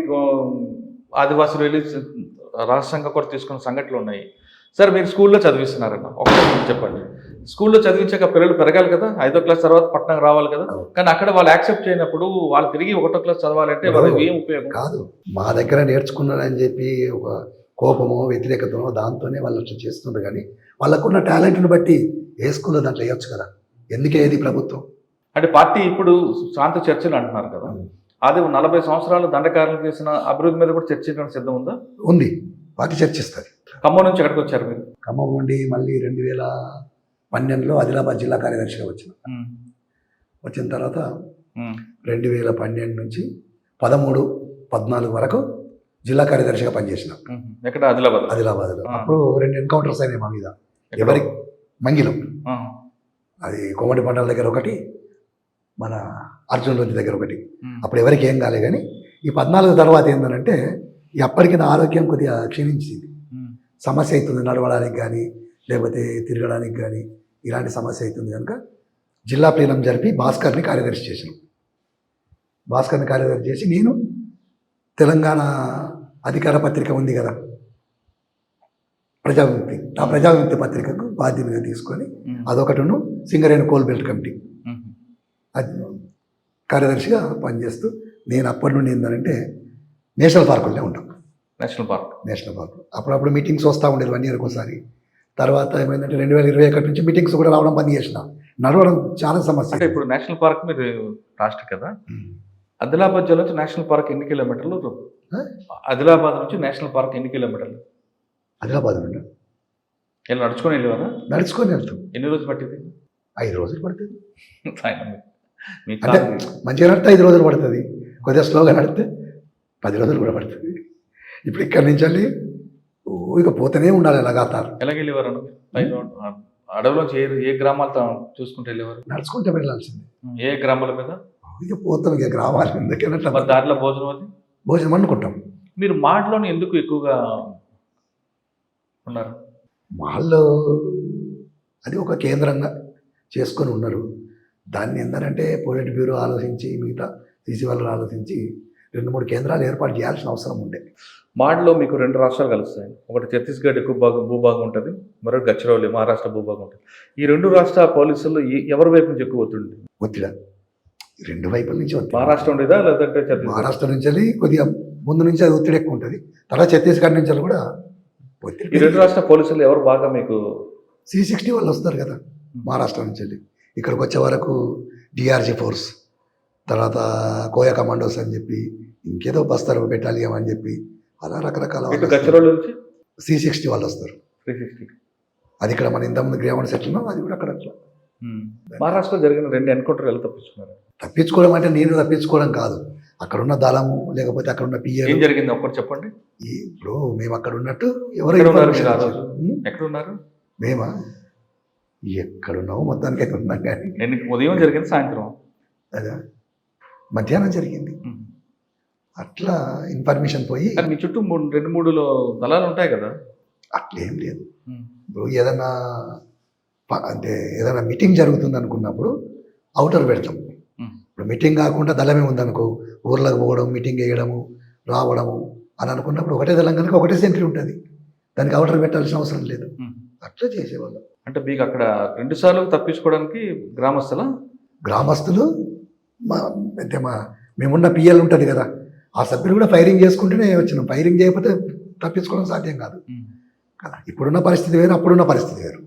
ఆదివాసులు వెళ్ళి రాష్ట్రంగా కూడా తీసుకున్న సంఘటనలు ఉన్నాయి. సరే, మీరు స్కూల్లో చదివిస్తున్నారన్న ఒకటి చెప్పండి. స్కూల్లో చదివించాక పిల్లలు పెరగాలి కదా, 5వ క్లాస్ తర్వాత పట్టణం రావాలి కదా, కానీ అక్కడ వాళ్ళు యాక్సెప్ట్ చేయనప్పుడు వాళ్ళు తిరిగి 1వ క్లాస్ చదవాలంటే వాళ్ళకి ఏం ఉపయోగం? కాదు, మా దగ్గర నేర్చుకున్నారని చెప్పి ఒక కోపమో వ్యతిరేకతనో దాంతోనే వాళ్ళు వచ్చి చేస్తున్నారు. కానీ వాళ్ళకున్న టాలెంట్ని బట్టి ఏ స్కూల్లో దాంట్లో వేయచ్చు కదా. ఎందుకే ఏది ప్రభుత్వం అంటే పార్టీ ఇప్పుడు శాంత చర్చలు అంటున్నారు కదా, అది 40 సంవత్సరాలు దండకారులు చేసిన అభివృద్ధి మీద కూడా చర్చించడానికి సిద్ధం ఉందా? ఉంది, పార్టీ చర్చిస్తుంది. ఖమ్మం నుంచి ఎక్కడికి వచ్చారు మీరు? ఖమ్మం నుండి మళ్ళీ 2012లో ఆదిలాబాద్ జిల్లా కార్యదర్శిగా వచ్చిన తర్వాత 2012 నుంచి 13-14 వరకు జిల్లా కార్యదర్శిగా పనిచేసినాం. ఎక్కడ? ఆదిలాబాద్లో. అప్పుడు 2 ఎన్కౌంటర్స్ అయినాయి మా మీద. ఎవరి మంగిలం, అది కోమటి పంటల దగ్గర ఒకటి, మన అర్జున్ రోజు దగ్గర ఒకటి. అప్పుడు ఎవరికి ఏం కాలే. కానీ ఈ 14 తర్వాత ఏంటంటే అప్పటికి నా ఆరోగ్యం కొద్దిగా క్షీణించింది. సమస్య అవుతుంది నడవడానికి కానీ, లేకపోతే తిరగడానికి కానీ, ఇలాంటి సమస్య అవుతుంది కనుక జిల్లా ప్లీనం జరిపి భాస్కర్ని కార్యదర్శి చేసినాం. భాస్కర్ని కార్యదర్శి చేసి నేను తెలంగాణ అధికార పత్రిక ఉంది కదా ప్రజావిముక్తి, ఆ ప్రజావిముక్తి పత్రికకు బాధ్యతగా తీసుకొని అదొకటిను సింగరేణి కోల్ బెల్ట్ కమిటీ అది కార్యదర్శిగా పనిచేస్తూ నేను అప్పటి నుండి ఏంటంటే నేషనల్ పార్కులనే ఉంటాం. నేషనల్ పార్క్ అప్పుడప్పుడు మీటింగ్స్ వస్తూ ఉండేది 1 yearకి ఒకసారి. తర్వాత ఏమైందంటే 2021 నుంచి మీటింగ్స్ కూడా రావడం బంద్ చేసిన. నడవడం చాలా సమస్య. అంటే ఇప్పుడు నేషనల్ పార్క్ మీరు రాష్ట్ర కదా, ఆదిలాబాద్ జిల్లా నుంచి నేషనల్ పార్క్ ఎన్ని కిలోమీటర్లు? ఆదిలాబాద్ నుంచి నేషనల్ పార్క్ ఎన్ని కిలోమీటర్లు? ఆదిలాబాద్ నుండి నడుచుకొని వెళ్ళేవారా? నడుచుకొని వెళ్తాం. ఎన్ని రోజులు పట్టింది? 5 రోజులు పడుతుంది. అంటే మంచిగా నడితే 5 రోజులు పడుతుంది, కొద్దిగా స్లోగా నడితే 10 రోజులు కూడా పడుతుంది. ఇప్పుడు ఇక్కడి నుంచి వెళ్ళి ఇక పోతూనే ఉండాలి లగాతారు. ఎలాగెళ్ళేవారు అడవిలోంచి ఏ గ్రామాలతో చూసుకుంటూ వెళ్ళేవారు? నడుచుకుంటే వెళ్ళాల్సింది. ఏ గ్రామాల మీద? ఇక పోతాం, ఇక గ్రామాలు ఎందుకంటే మరి దాంట్లో భోజనం అది భోజనం అనుకుంటాం. మీరు మాటలోనే ఎందుకు ఎక్కువగా ఉన్నారు? వాళ్ళు అది ఒక కేంద్రంగా చేసుకొని ఉన్నారు. దాన్ని ఏంటంటే పొలిట్ బ్యూరో ఆలోచించి, మిగతా సీసీ వాళ్ళు ఆలోచించి 2-3 కేంద్రాలు ఏర్పాటు చేయాల్సిన అవసరం ఉండే. మాటలో మీకు 2 రాష్ట్రాలు కలుస్తాయి. ఒకటి ఛత్తీస్గఢ్ ఎక్కువ భూభాగం ఉంటుంది, మరొకటి గచ్చిరౌలి మహారాష్ట్ర భూభాగం ఉంటుంది. ఈ 2 రాష్ట్ర పోలీసులు ఎవరి వైపు నుంచి ఎక్కువ ఒత్తిడి? ఒత్తిడి 2 వైపుల నుంచి ఒత్తిడి. మహారాష్ట్ర ఉండేదా లేదంటే మహారాష్ట్ర నుంచి వెళ్ళి కొద్దిగా ముందు నుంచి అది ఒత్తిడి ఎక్కువ ఉంటుంది. తర్వాత ఛత్తీస్గఢ్ నుంచి కూడా ఒత్తిడి. ఈ 2 రాష్ట్ర పోలీసులు ఎవరు బాగా మీకు? C60 వాళ్ళు వస్తారు కదా మహారాష్ట్ర నుంచి వెళ్ళి. ఇక్కడికి వచ్చే వరకు DRG ఫోర్స్, తర్వాత కోయా కమాండోస్ అని చెప్పి, ఇంకేదో బస్తర్ బెటాలియం అని చెప్పి, అలా రకరకాల గచ్చిరౌలి నుంచి C60 వాళ్ళు వస్తారు. 360. అది ఇక్కడ మన ఇంతకుముందు గ్రేవన్ సెట్లో అది కూడా అక్కడ అట్లా. మహారాష్ట్రలో జరిగిన 2 ఎన్కౌంటర్ ఎలా తప్పించుకున్నారు? తప్పించుకోవడం అంటే నేను తప్పించుకోవడం కాదు, అక్కడ ఉన్న దళము లేకపోతే అక్కడ ఉన్న పిఏ. ఏం జరిగింది ఒక్కటి చెప్పండి. ఇప్పుడు మేము అక్కడ ఉన్నట్టు ఎవరు ఎక్కడ ఉన్నారు? మేమా ఎక్కడున్నావు మొత్తానికి అయితే ఉన్నాం. కానీ ఉదయం జరిగింది, సాయంత్రం అదా మధ్యాహ్నం జరిగింది. అట్లా ఇన్ఫర్మేషన్ పోయి మీ చుట్టూ 2-3 దళాలు ఉంటాయి కదా? అట్లేం లేదు. ఇప్పుడు ఏదైనా అంటే ఏదైనా మీటింగ్ జరుగుతుంది అనుకున్నప్పుడు అవుటర్ పెడతాం. ఇప్పుడు మీటింగ్ కాకుండా దళమే ఉందనుకో, ఊర్లకు పోవడం, మీటింగ్ వేయడము, రావడము అని అనుకున్నప్పుడు ఒకటే దళం కనుక ఒకటే సెంట్రీ ఉంటుంది, దానికి అవుటర్ పెట్టాల్సిన అవసరం లేదు. అట్లా చేసేవాళ్ళం. అంటే మీకు అక్కడ 2 సార్లు తప్పించుకోవడానికి గ్రామస్తులు అంటే మేమున్న పిఎల్ ఉంటుంది కదా, ఆ సభ్యులు కూడా ఫైరింగ్ చేసుకుంటూనే వచ్చినాం. ఫైరింగ్ చేయకపోతే తప్పించుకోవడం సాధ్యం కాదు కదా. ఇప్పుడున్న పరిస్థితి వేరు, అప్పుడున్న పరిస్థితి వేరు.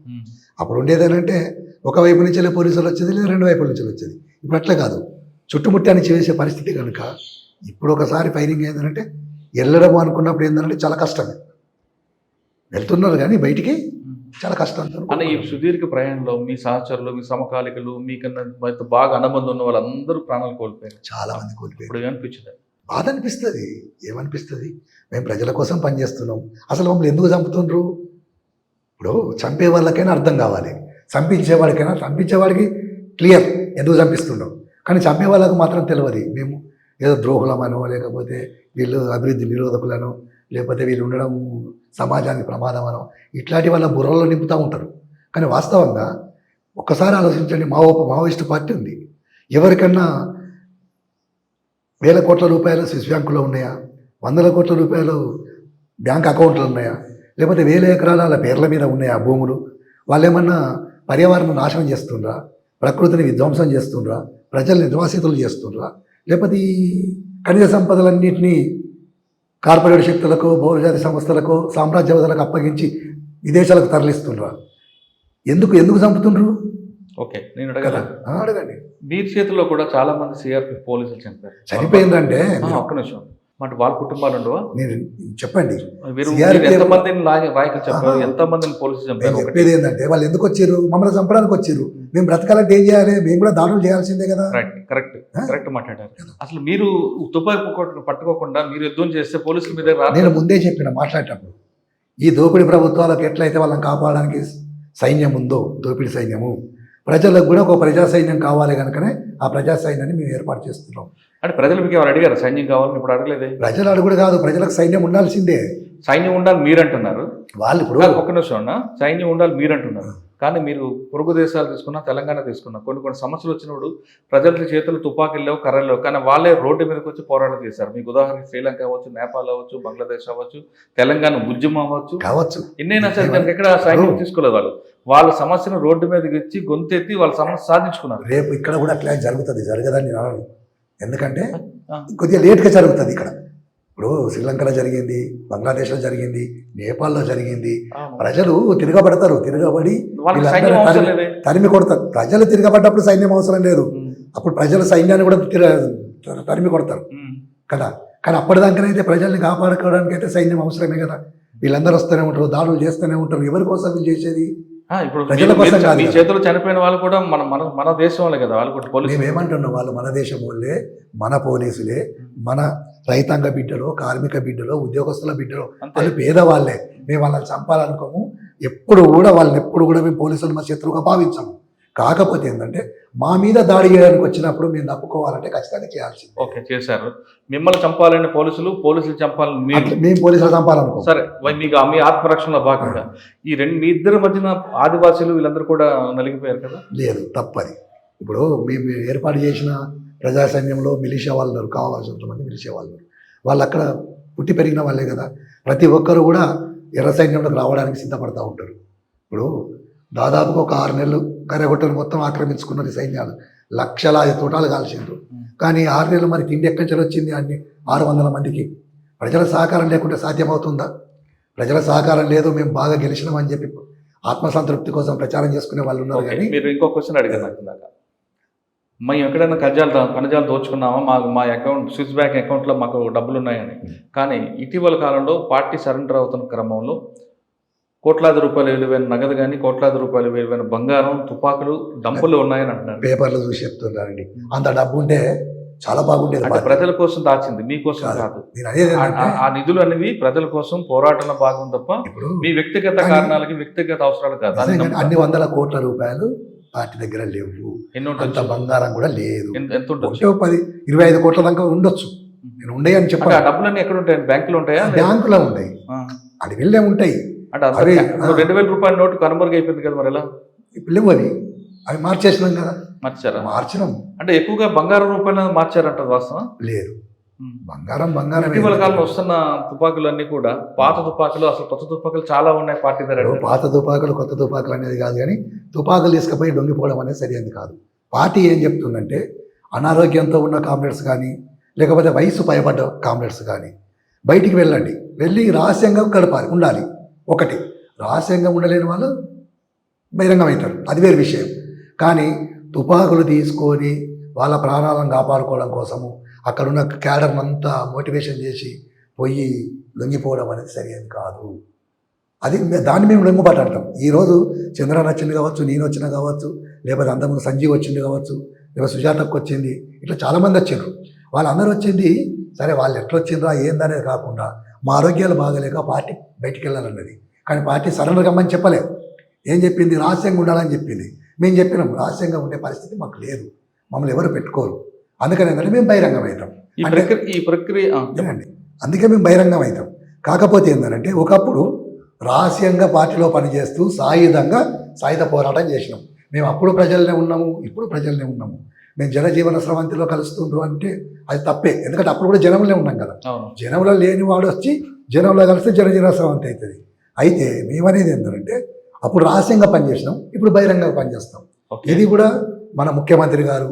అప్పుడు ఉండేదేనంటే ఒకవైపు నుంచి వెళ్ళి పోలీసులు వచ్చేది, లేదా 2 వైపుల నుంచి వచ్చేది. ఇప్పుడు అట్లా కాదు, చుట్టుముట్టాన్ని చేసే పరిస్థితి కనుక ఇప్పుడు ఒకసారి ఫైరింగ్ ఏంటంటే వెళ్ళడం అనుకున్నప్పుడు ఏంటంటే చాలా కష్టమే. వెళ్తున్నారు కానీ బయటికి చాలా కష్టం. అన్న, ఈ సుదీర్ఘ ప్రయాణంలో మీ సహచరులు, మీ సమకాలికలు, మీకన్నా బాగా అనుబంధం ఉన్న వాళ్ళందరూ ప్రాణాలు కోల్పోయారు. చాలా మంది కోల్పోయారు. ఇప్పుడు ఏమనిపించింది? బాధ అనిపిస్తుంది. ఏమనిపిస్తుంది? మేము ప్రజల కోసం పనిచేస్తున్నాం, అసలు మమ్మల్ని ఎందుకు చంపుతుండ్రు? ఇప్పుడు చంపే వాళ్ళకైనా అర్థం కావాలి, చంపించేవాడికి క్లియర్ ఎందుకు చంపిస్తున్నాం. కానీ చంపే వాళ్ళకు మాత్రం తెలియదు. మేము ఏదో ద్రోహులమనో, లేకపోతే వీళ్ళు అభివృద్ధి నిరోధకులను, లేకపోతే వీళ్ళు ఉండడం సమాజానికి ప్రమాదమనో, ఇట్లాంటి వాళ్ళ బుర్రలో నింపుతూ ఉంటారు. కానీ వాస్తవంగా ఒక్కసారి ఆలోచించండి, మావోయిస్టు పార్టీ ఉంది. ఎవరికన్నా 1000 కోట్ల రూపాయలు స్విస్ బ్యాంకులో ఉన్నాయా? 100 కోట్ల రూపాయలు బ్యాంక్ అకౌంట్లు ఉన్నాయా? లేకపోతే 1000 ఎకరాల వాళ్ళ పేర్ల మీద ఉన్నాయా భూములు? వాళ్ళు ఏమన్నా పర్యావరణం నాశనం చేస్తుండ్రా? ప్రకృతిని విధ్వంసం చేస్తుండ్రా? ప్రజల్ని నిర్వాసితులు చేస్తుండ్రా? లేకపోతే ఈ ఖనిజ సంపదలన్నింటినీ కార్పొరేట్ శక్తులకు, బహుళజాతి సంస్థలకు, సామ్రాజ్యవాదులకు అప్పగించి విదేశాలకు తరలిస్తుండ్రా? ఎందుకు చంపుతుండ్రు? ఓకే, నేను అడగండి. మీరు చేతిలో కూడా చాలా మంది సిఆర్పిఎఫ్ పోలీసులు చనిపోయిందంటే ఒక్క నిమిషం, అంటే వాళ్ళ కుటుంబాలు ఉండవా? నేను చెప్పండి. ఎంతమందిని రాయకులు చెప్పారు, ఎంతమందిని పోలీసులు చంపారు? చెప్పేది ఏంటంటే వాళ్ళు ఎందుకు వచ్చారు? మమ్మల్ని చంపడానికి వచ్చారు. మేము బ్రతకాలంటే ఏం చేయాలి? మేము కూడా దాడులు చేయాల్సిందే కదా. కరెక్ట్ మాట్లాడారు. అసలు మీరు తుపాకీ పట్టుకోకుండా మీరు యుద్ధం చేస్తే పోలీసుల మీద నేను ముందే చెప్పిన మాట్లాడేటప్పుడు, ఈ దోపిడీ ప్రభుత్వాలకు ఎట్లయితే వాళ్ళని కాపాడడానికి సైన్యం ఉందో, దోపిడీ సైన్యము, ప్రజలకు కూడా ఒక ప్రజా సైన్యం కావాలి కనుకనే ఆ ప్రజా సైన్యాన్ని మేము ఏర్పాటు చేస్తున్నాం. అంటే ప్రజలు మీకు ఎవరు అడిగారు సైన్యం కావాలని? ఇప్పుడు అడగలేదే. ప్రజలు అడుగుడు కాదు, ప్రజలకు సైన్యం ఉండాల్సిందే. సైన్యం ఉండాలి మీరంటున్నారు. వాళ్ళు ఇప్పుడు ఒక్క నిమిషం అన్న, సైన్యం ఉండాలి మీరంటున్నారు. కానీ మీరు పొరుగు దేశాలు తీసుకున్నా, తెలంగాణ తీసుకున్నా, కొన్ని సమస్యలు వచ్చినప్పుడు ప్రజల చేతులు తుపాకీలు లేవు, కర్రలు లేవు, కానీ వాళ్ళే రోడ్డు మీదకి వచ్చి పోరాటం చేశారు. మీకు ఉదాహరణకి శ్రీలంక అవ్వచ్చు, నేపాల్ అవ్వచ్చు, బంగ్లాదేశ్ అవ్వచ్చు, తెలంగాణ ఉద్యమం అవ్వచ్చు, ఎన్నైనా సరే దానికి ఎక్కడ సైన్యం తీసుకోలేదు. వాళ్ళ సమస్యను రోడ్డు మీదకి ఇచ్చి గొంతెత్తి వాళ్ళ సమస్య సాధించుకున్నారు. రేపు ఇక్కడ కూడా అట్లా జరుగుతుంది, జరగదని నేను, ఎందుకంటే కొద్దిగా లేట్గా జరుగుతుంది. ఇక్కడ ఇప్పుడు శ్రీలంకలో జరిగింది, బంగ్లాదేశ్లో జరిగింది, నేపాల్లో జరిగింది. ప్రజలు తిరగబడతారు, తిరగబడి తరిమి కొడతారు. ప్రజలు తిరగబడ్డప్పుడు సైన్యం అవసరం లేదు, అప్పుడు ప్రజల సైన్యాన్ని కూడా తరిమి కొడతారు కదా. కానీ అప్పటిదాకానైతే ప్రజల్ని కాపాడుకోవడానికి అయితే సైన్యం అవసరమే కదా. వీళ్ళందరూ వస్తూనే ఉంటారు, దాడులు చేస్తూనే ఉంటారు. ఎవరి కోసం వీళ్ళు చేసేది? ఇప్పుడు ప్రజల కోసం కాదు మీ కదా. చేతులు చనిపోయిన వాళ్ళు కూడా మన మన మన దేశం వాళ్ళే కదా, వాళ్ళు కూడా పోలీసు. మేమేమంటున్నాం, వాళ్ళు మన దేశం వాళ్ళే, మన పోలీసులే, మన రైతాంగ బిడ్డలో, కార్మిక బిడ్డలో, ఉద్యోగస్తుల బిడ్డలో, అంతే. వాళ్ళు పేదవాళ్ళే. మేము వాళ్ళని చంపాలనుకోము, ఎప్పుడు కూడా వాళ్ళని ఎప్పుడు కూడా మేము పోలీసులు మా శత్రువుగా భావించాము. కాకపోతే ఏంటంటే మా మీద దాడి చేయడానికి వచ్చినప్పుడు మేము తప్పుకోవాలంటే ఖచ్చితంగా చేయాల్సింది. ఓకే, చేశారు. మిమ్మల్ని చంపాలని పోలీసులు చంపాలని మీరు. మేము పోలీసులు చంపాలనుకో. సరే, మీకు మీ ఆత్మరక్షణలో భాగంగా మీ ఇద్దరి మధ్యన ఆదివాసీలు వీళ్ళందరూ కూడా నలిగిపోయారు కదా. లేదు, తప్పది. ఇప్పుడు మేము ఏర్పాటు చేసిన ప్రజా సైన్యంలో మిలిషియా వాళ్ళు ఉన్నారు, కావాల్సినంత మంది మిలిషియా వాళ్ళు ఉన్నారు. వాళ్ళు అక్కడ పుట్టి పెరిగిన వాళ్ళే కదా. ప్రతి ఒక్కరు కూడా ఎర్ర సైన్యంలోకి రావడానికి సిద్ధపడతా ఉంటారు. ఇప్పుడు దాదాపుగా ఒక 6 నెలలు కర్రగొట్టలు మొత్తం ఆక్రమించుకున్నారు ఈ సైన్యాలు, లక్షలాది తోటాలు కాల్చిండ్రు. కానీ 6 నెలలు మరి తిండి ఎక్కడి నుంచి వచ్చింది అన్ని 600 మందికి? ప్రజల సహకారం లేకుంటే సాధ్యమవుతుందా? ప్రజల సహకారం లేదు, మేము బాగా గెలిచినామని చెప్పి ఆత్మసంతృప్తి కోసం ప్రచారం చేసుకునే వాళ్ళు ఉన్నారు. కానీ మీరు ఇంకో క్వశ్చన్ అడిగారు నాకు ఇందాక, మేము ఎక్కడైనా కణజాలు దోచుకున్నామా, మా అకౌంట్ స్విస్ బ్యాంక్ అకౌంట్లో మాకు డబ్బులు ఉన్నాయని. కానీ ఇటీవల కాలంలో పార్టీ సరెండర్ అవుతున్న క్రమంలో కోట్లాది రూపాయలు విలువైన నగదు కానీ, కోట్లాది రూపాయలు విలువైన బంగారం, తుపాకులు, డంపులు ఉన్నాయని అంటున్నారు. పేపర్లు చూసి చెప్తున్నారండి. అంత డబ్బు ఉంటే చాలా బాగుండేది. అంటే ప్రజల కోసం దాచింది, మీకోసం కాదు. నేను అనేది ఆ నిధులు అనేవి ప్రజల కోసం పోరాటంలో భాగం తప్ప ఇప్పుడు మీ వ్యక్తిగత కారణాలకి, వ్యక్తిగత అవసరాలు కాదు. అన్ని వందల కోట్ల రూపాయలు పార్టీ దగ్గర లేవు, అంత బంగారం కూడా లేదు. ఎంత ఉంటుంది? 10-25 కోట్ల దాకా ఉండొచ్చు. నేను ఉండే అని చెప్పి ఆ డబ్బులన్నీ ఎక్కడ ఉంటాయి? బ్యాంకులో ఉంటాయా? బ్యాంకులో ఉంటాయి, అడవిల్లే ఉంటాయి. అంటే 2000 రూపాయల నోటు కనుమరుగు అయిపోయింది కదా, మరి ఎలా? ఇప్పుడు లేవు అవి మార్చేసినాం కదా. మార్చినాం అంటే ఎక్కువగా బంగారం రూపాయలు మార్చారంటారు, వాస్తవం? లేదు, బంగారం ఇటీవల కాలంలో వస్తున్న తుపాకులు అన్ని కూడా పాత తుపాకులు, అసలు కొత్త తుపాకులు చాలా ఉన్నాయి పార్టీ దగ్గర. పాత తుపాకులు కొత్త తుపాకులు అనేది కాదు, కానీ తుపాకులు తీసుకుపోయి లొంగిపోవడం అనేది సరైనది కాదు. పార్టీ ఏం చెప్తుందంటే అనారోగ్యంతో ఉన్న కామ్రేడ్స్ కానీ, లేకపోతే వయసు పైబడ్డ కామ్రేడ్స్ కానీ బయటికి వెళ్ళండి, వెళ్ళి రహస్యంగా గడపాలి, ఉండాలి. ఒకటి, రహస్యంగా ఉండలేని వాళ్ళు బహిరంగం అవుతారు, అది వేరు విషయం. కానీ తుపాకులు తీసుకొని వాళ్ళ ప్రాణాలను కాపాడుకోవడం కోసము అక్కడున్న క్యాడర్ని అంతా మోటివేషన్ చేసి పోయి లొంగిపోవడం అనేది సరైనది కాదు. అది దాన్ని మేము లొంగుబాటు అంటాం. ఈరోజు చంద్రన్ వచ్చింది కావచ్చు, నేను వచ్చినా కావచ్చు, లేకపోతే అంతకుముందు సంజీవ్ వచ్చింది కావచ్చు, లేకపోతే సుజాతకు వచ్చింది, ఇట్లా చాలామంది వచ్చారు. వాళ్ళందరూ వచ్చింది సరే, వాళ్ళు ఎట్లా వచ్చిండ్రా ఏందనేది కాకుండా మా ఆరోగ్యాలు బాగలేక పార్టీ బయటికి వెళ్ళాలన్నది. కానీ పార్టీ సరెండర్ కమ్మని చెప్పలేదు. ఏం చెప్పింది? రహస్యంగా ఉండాలని చెప్పింది. మేము చెప్పినాం రహస్యంగా ఉండే పరిస్థితి మాకు లేదు, మమ్మల్ని ఎవరు పెట్టుకోరు. అందుకని ఏంటంటే మేము బహిరంగం అవుతాం. ఈ ప్రక్రియ అందుకే మేము బహిరంగం అవుతాం. కాకపోతే ఏంటంటే ఒకప్పుడు రహస్యంగా పార్టీలో పనిచేస్తూ సాయుధ పోరాటం చేసినాం. మేము అప్పుడు ప్రజలనే ఉన్నాము, ఇప్పుడు ప్రజలనే ఉన్నాము. మేము జనజీవన స్రవంతిలో కలుస్తుండ్రు అంటే అది తప్పే. ఎందుకంటే అప్పుడు కూడా జనంలో ఉన్నాం కదా. జనంలో లేని వాడు వచ్చి జనంలో కలిస్తే జనజీవన స్రవంతి అవుతుంది. అయితే మేమనేది ఏంటంటే అప్పుడు రహస్యంగా పనిచేసినాం, ఇప్పుడు బహిరంగంగా పనిచేస్తాం. ఇది కూడా మన ముఖ్యమంత్రి గారు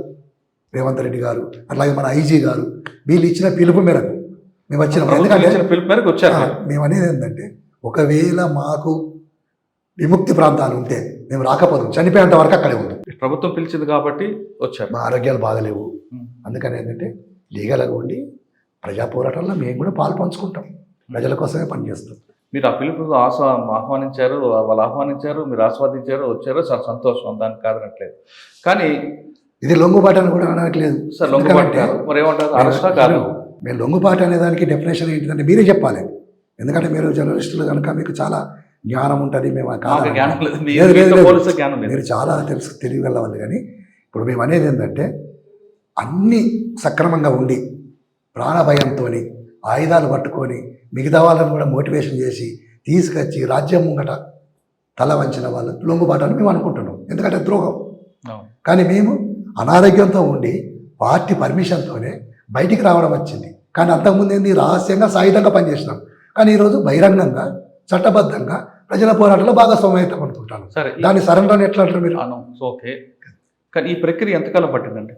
రేవంత్ రెడ్డి గారు, అట్లాగే మన ఐజీ గారు వీళ్ళు ఇచ్చిన పిలుపు మేరకు మేము వచ్చినాం. ఎందుకంటే మేము అనేది ఏంటంటే ఒకవేళ మాకు విముక్తి ప్రాంతాలు ఉంటే మేము రాకపోతాం, చనిపోయేంత వరకు అక్కడే ఉంటాం. ప్రభుత్వం పిలిచింది కాబట్టి వచ్చారు. మా ఆరోగ్యాలు బాగలేవు, అందుకని ఏంటంటే లీగల్గా ఉండి ప్రజా పోరాటంలో మేము కూడా పాలు పంచుకుంటాం, ప్రజల కోసమే పనిచేస్తాం. మీరు ఆ పిలుపు ఆహ్వానించారు, వాళ్ళు ఆహ్వానించారు, మీరు ఆస్వాదించారు, వచ్చారు, చాలా సంతోషం, దానికి కాదనట్లేదు. కానీ ఇది లొంగుబాటు అని కూడా అనట్లేదు సార్. లొంగుబాటు మరి ఏమంటారు? అరెస్టా కాదు. మేము లొంగుబాటు అనే దానికి డెఫినేషన్ ఏంటిదంటే మీరే చెప్పాలి. ఎందుకంటే మీరు జర్నలిస్టులు కనుక మీకు చాలా జ్ఞానం ఉంటుంది. మేము మీరు చాలా తెలియగల వాళ్ళు. కానీ ఇప్పుడు మేము అనేది ఏంటంటే అన్నీ సక్రమంగా ఉండి ప్రాణభయంతో ఆయుధాలు పట్టుకొని మిగతా వాళ్ళని కూడా మోటివేషన్ చేసి తీసుకొచ్చి రాజ్యం ముంగట తల వంచిన వాళ్ళు లొంగుబాటు అని మేము అనుకుంటున్నాం. ఎందుకంటే ద్రోహం. కానీ మేము అనారోగ్యంతో ఉండి పార్టీ పర్మిషన్తోనే బయటికి రావడం వచ్చింది. కానీ అంతకుముందు ఏంది, రహస్యంగా సాయుధంగా పనిచేసినాం. కానీ ఈరోజు బహిరంగంగా చట్టబద్ధంగా ప్రజల పోరాటంలో భాగస్వామ్యం అనుకుంటాను. సరే, దాన్ని సరెండర్ ఎట్లా అంటారు మీరు? ఓకే. కానీ ఈ ప్రక్రియ ఎంతకాలం పట్టిందండి?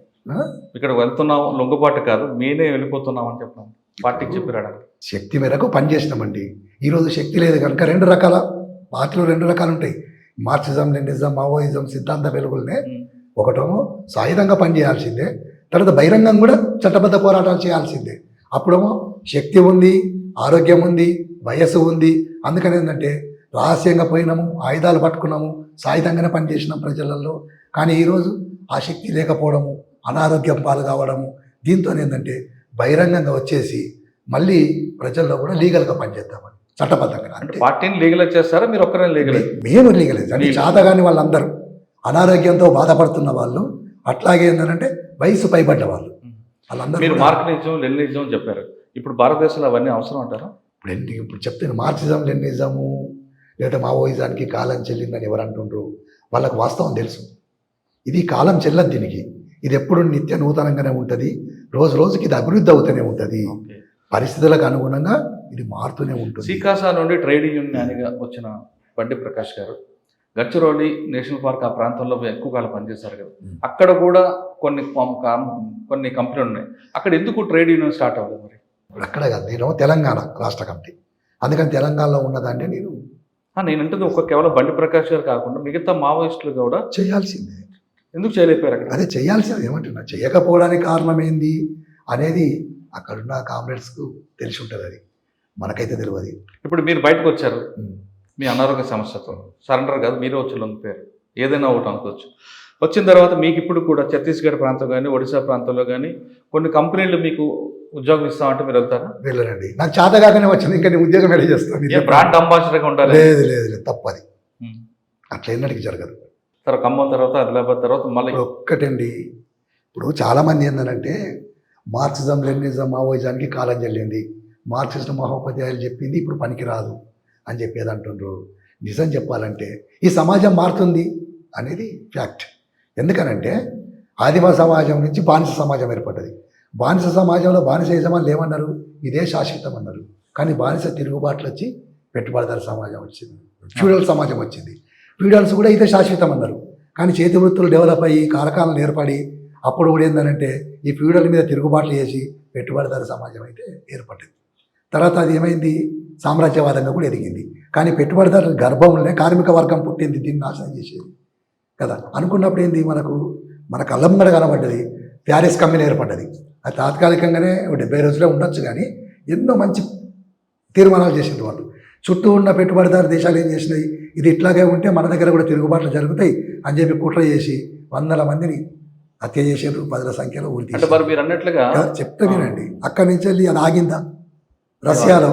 ఇక్కడ వెళ్తున్నాం, లొంగుబాటు కాదు, మేమే వెళ్ళిపోతున్నాం అని చెప్పాం, పార్టీకి చెప్పిరాడానికి శక్తి మేరకు పనిచేసినామండి. ఈరోజు శక్తి లేదు కనుక 2 రకాల పార్టీలు 2 రకాలు ఉంటాయి. మార్క్సిజం, లెనినిజం, మావోయిజం సిద్ధాంత వెలుగులనే ఒకటేమో సాయుధంగా పనిచేయాల్సిందే, తర్వాత బహిరంగం కూడా చట్టబద్ధ పోరాటాలు చేయాల్సిందే. అప్పుడేమో శక్తి ఉంది, ఆరోగ్యం ఉంది, వయస్సు ఉంది. అందుకని ఏంటంటే రహస్యంగా పోయినాము, ఆయుధాలు పట్టుకున్నాము, సాయుధంగానే పనిచేసినాం ప్రజలలో. కానీ ఈరోజు ఆ శక్తి లేకపోవడము, అనారోగ్యం పాలు కావడము, దీంతో ఏంటంటే బహిరంగంగా వచ్చేసి మళ్ళీ ప్రజల్లో కూడా లీగల్గా పనిచేద్దామని చట్టబద్ధంగా. అంటే పార్టీని లీగలైజ్ చేస్తారా, మీరు ఒక్కరే లీగలైజ్? మేము లీగలైజ్ అంటే చాతగాని వాళ్ళందరూ అనారోగ్యంతో బాధపడుతున్న వాళ్ళు, అట్లాగే ఏంటంటే వయసు పైబడ్డ వాళ్ళు, వాళ్ళందరూ మీరు మార్క్సిజం లెనినిజం చెప్పారు. ఇప్పుడు భారతదేశంలో అవన్నీ అవసరం అంటారా? ఇప్పుడు చెప్తే మార్క్సిజం లెనినిజము లేదా మావోయిజానికి కాలం చెల్లిందని ఎవరు అంటుండ్రు? వాళ్ళకు వాస్తవం తెలుసు. ఇది కాలం చెల్లదు దీనికి. ఇది ఎప్పుడు నిత్య నూతనంగానే ఉంటుంది. రోజు రోజుకి ఇది అభివృద్ధి అవుతూనే ఉంటుంది. పరిస్థితులకు అనుగుణంగా ఇది మారుతూనే ఉంటుంది. సీకాసా నుండి ట్రేడ్ యూనియన్గా వచ్చిన బండి ప్రకాష్ గారు గడ్చిరోలి నేషనల్ పార్క్ ఆ ప్రాంతంలో ఎక్కువ కాలం పనిచేశారు కదా. అక్కడ కూడా కొన్ని కంపెనీలు ఉన్నాయి. అక్కడ ఎందుకు ట్రేడ్ యూనియన్ స్టార్ట్ అవ్వలేదు? మరి అక్కడ కాదు, నేను తెలంగాణ రాష్ట్ర కమిటీ, అందుకని తెలంగాణలో ఉన్నదంటే నేను అంటుంది ఒక కేవలం బండి ప్రకాష్ గారు కాకుండా మిగతా మావోయిస్టులు కూడా చేయాల్సిందే. ఎందుకు చేయలేకపోయారు అక్కడ? అదే చేయాల్సింది. ఏమంటున్నా, చేయకపోవడానికి కారణం ఏంది అనేది అక్కడున్న కామ్రేడ్స్కు తెలిసి ఉంటుంది. అది మనకైతే తెలియదు. ఇప్పుడు మీరు బయటకు వచ్చారు మీ అనారోగ్య సమస్యతో, సరెండర్ కాదు మీరే వచ్చి లొంగిపోయారు, ఏదైనా ఒకటి అనుకోవచ్చు. వచ్చిన తర్వాత మీకు ఇప్పుడు కూడా ఛత్తీస్గఢ్ ప్రాంతం కానీ ఒడిశా ప్రాంతంలో కానీ కొన్ని కంపెనీలు మీకు ఉద్యోగం ఇస్తామంటే మీరు వెళ్తారా? వెళ్ళరండి, నాకు చేతగానే వచ్చింది. ఇంకా నేను ఉద్యోగం ఎలా చేస్తాను? బ్రాండ్ అంబాసిడర్గా ఉండాలి. లేదు లేదు లేదు, తప్పది. అట్లా ఎన్నటికి జరగదు. తర్వాత ఖమ్మం తర్వాత ఆదిలాబాద్ తర్వాత మళ్ళీ ఒక్కటండి. ఇప్పుడు చాలామంది ఏంటంటే మార్క్సిజం లెనినిజం మావోయిజానికి కాలం చెల్లింది, మార్క్సిస్ట్ మహోపాధ్యాయులు చెప్పింది ఇప్పుడు పనికిరాదు అని చెప్పేది అంటుండ్రు. నిజం చెప్పాలంటే ఈ సమాజం మారుతుంది అనేది ఫ్యాక్ట్. ఎందుకనంటే ఆదిమ సమాజం నుంచి బానిస సమాజం ఏర్పడ్డది. బానిస సమాజంలో బానిస యజమానులు ఏమన్నారు? ఇదే శాశ్వతం అన్నారు. కానీ బానిస తిరుగుబాట్లు వచ్చి పెట్టుబడిదారు సమాజం వచ్చింది, ఫ్యూడల్ సమాజం వచ్చింది. ఫ్యూడల్స్ కూడా ఇదే శాశ్వతం అన్నారు. కానీ చేతి వృత్తులు డెవలప్ అయ్యి కారకాలను ఏర్పడి అప్పుడు కూడా ఏంటంటే ఈ ఫ్యూడల్ మీద తిరుగుబాట్లు చేసి పెట్టుబడిదారు సమాజం అయితే ఏర్పడింది. తర్వాత అది ఏమైంది? సామ్రాజ్యవాదంగా కూడా ఎదిగింది. కానీ పెట్టుబడిదారుల గర్భంలోనే కార్మిక వర్గం పుట్టింది, దీన్ని నాశనం చేసేది కదా. అనుకున్నప్పుడు ఏంది, మన కళ్ళమ్మడ కనబడ్డది ప్యారిస్ కంపెనీ ఏర్పడ్డది. అది తాత్కాలికంగానే 70 రోజులే ఉండొచ్చు, కానీ ఎన్నో మంచి తీర్మానాలు చేసింది వాళ్ళు. చుట్టూ ఉన్న పెట్టుబడిదారు దేశాలు ఏం చేసినాయి, ఇది ఇట్లాగే ఉంటే మన దగ్గర కూడా తిరుగుబాట్లు జరుగుతాయి అని చెప్పి కుట్ర చేసి 100 మందిని హత్య చేసారు, 10ల సంఖ్యలో ఊరి. అంటే మరి మీరు అన్నట్లుగా చెప్తే వినండి, అక్కడి నుంచి వెళ్ళి అది ఆగిందా? రష్యాలో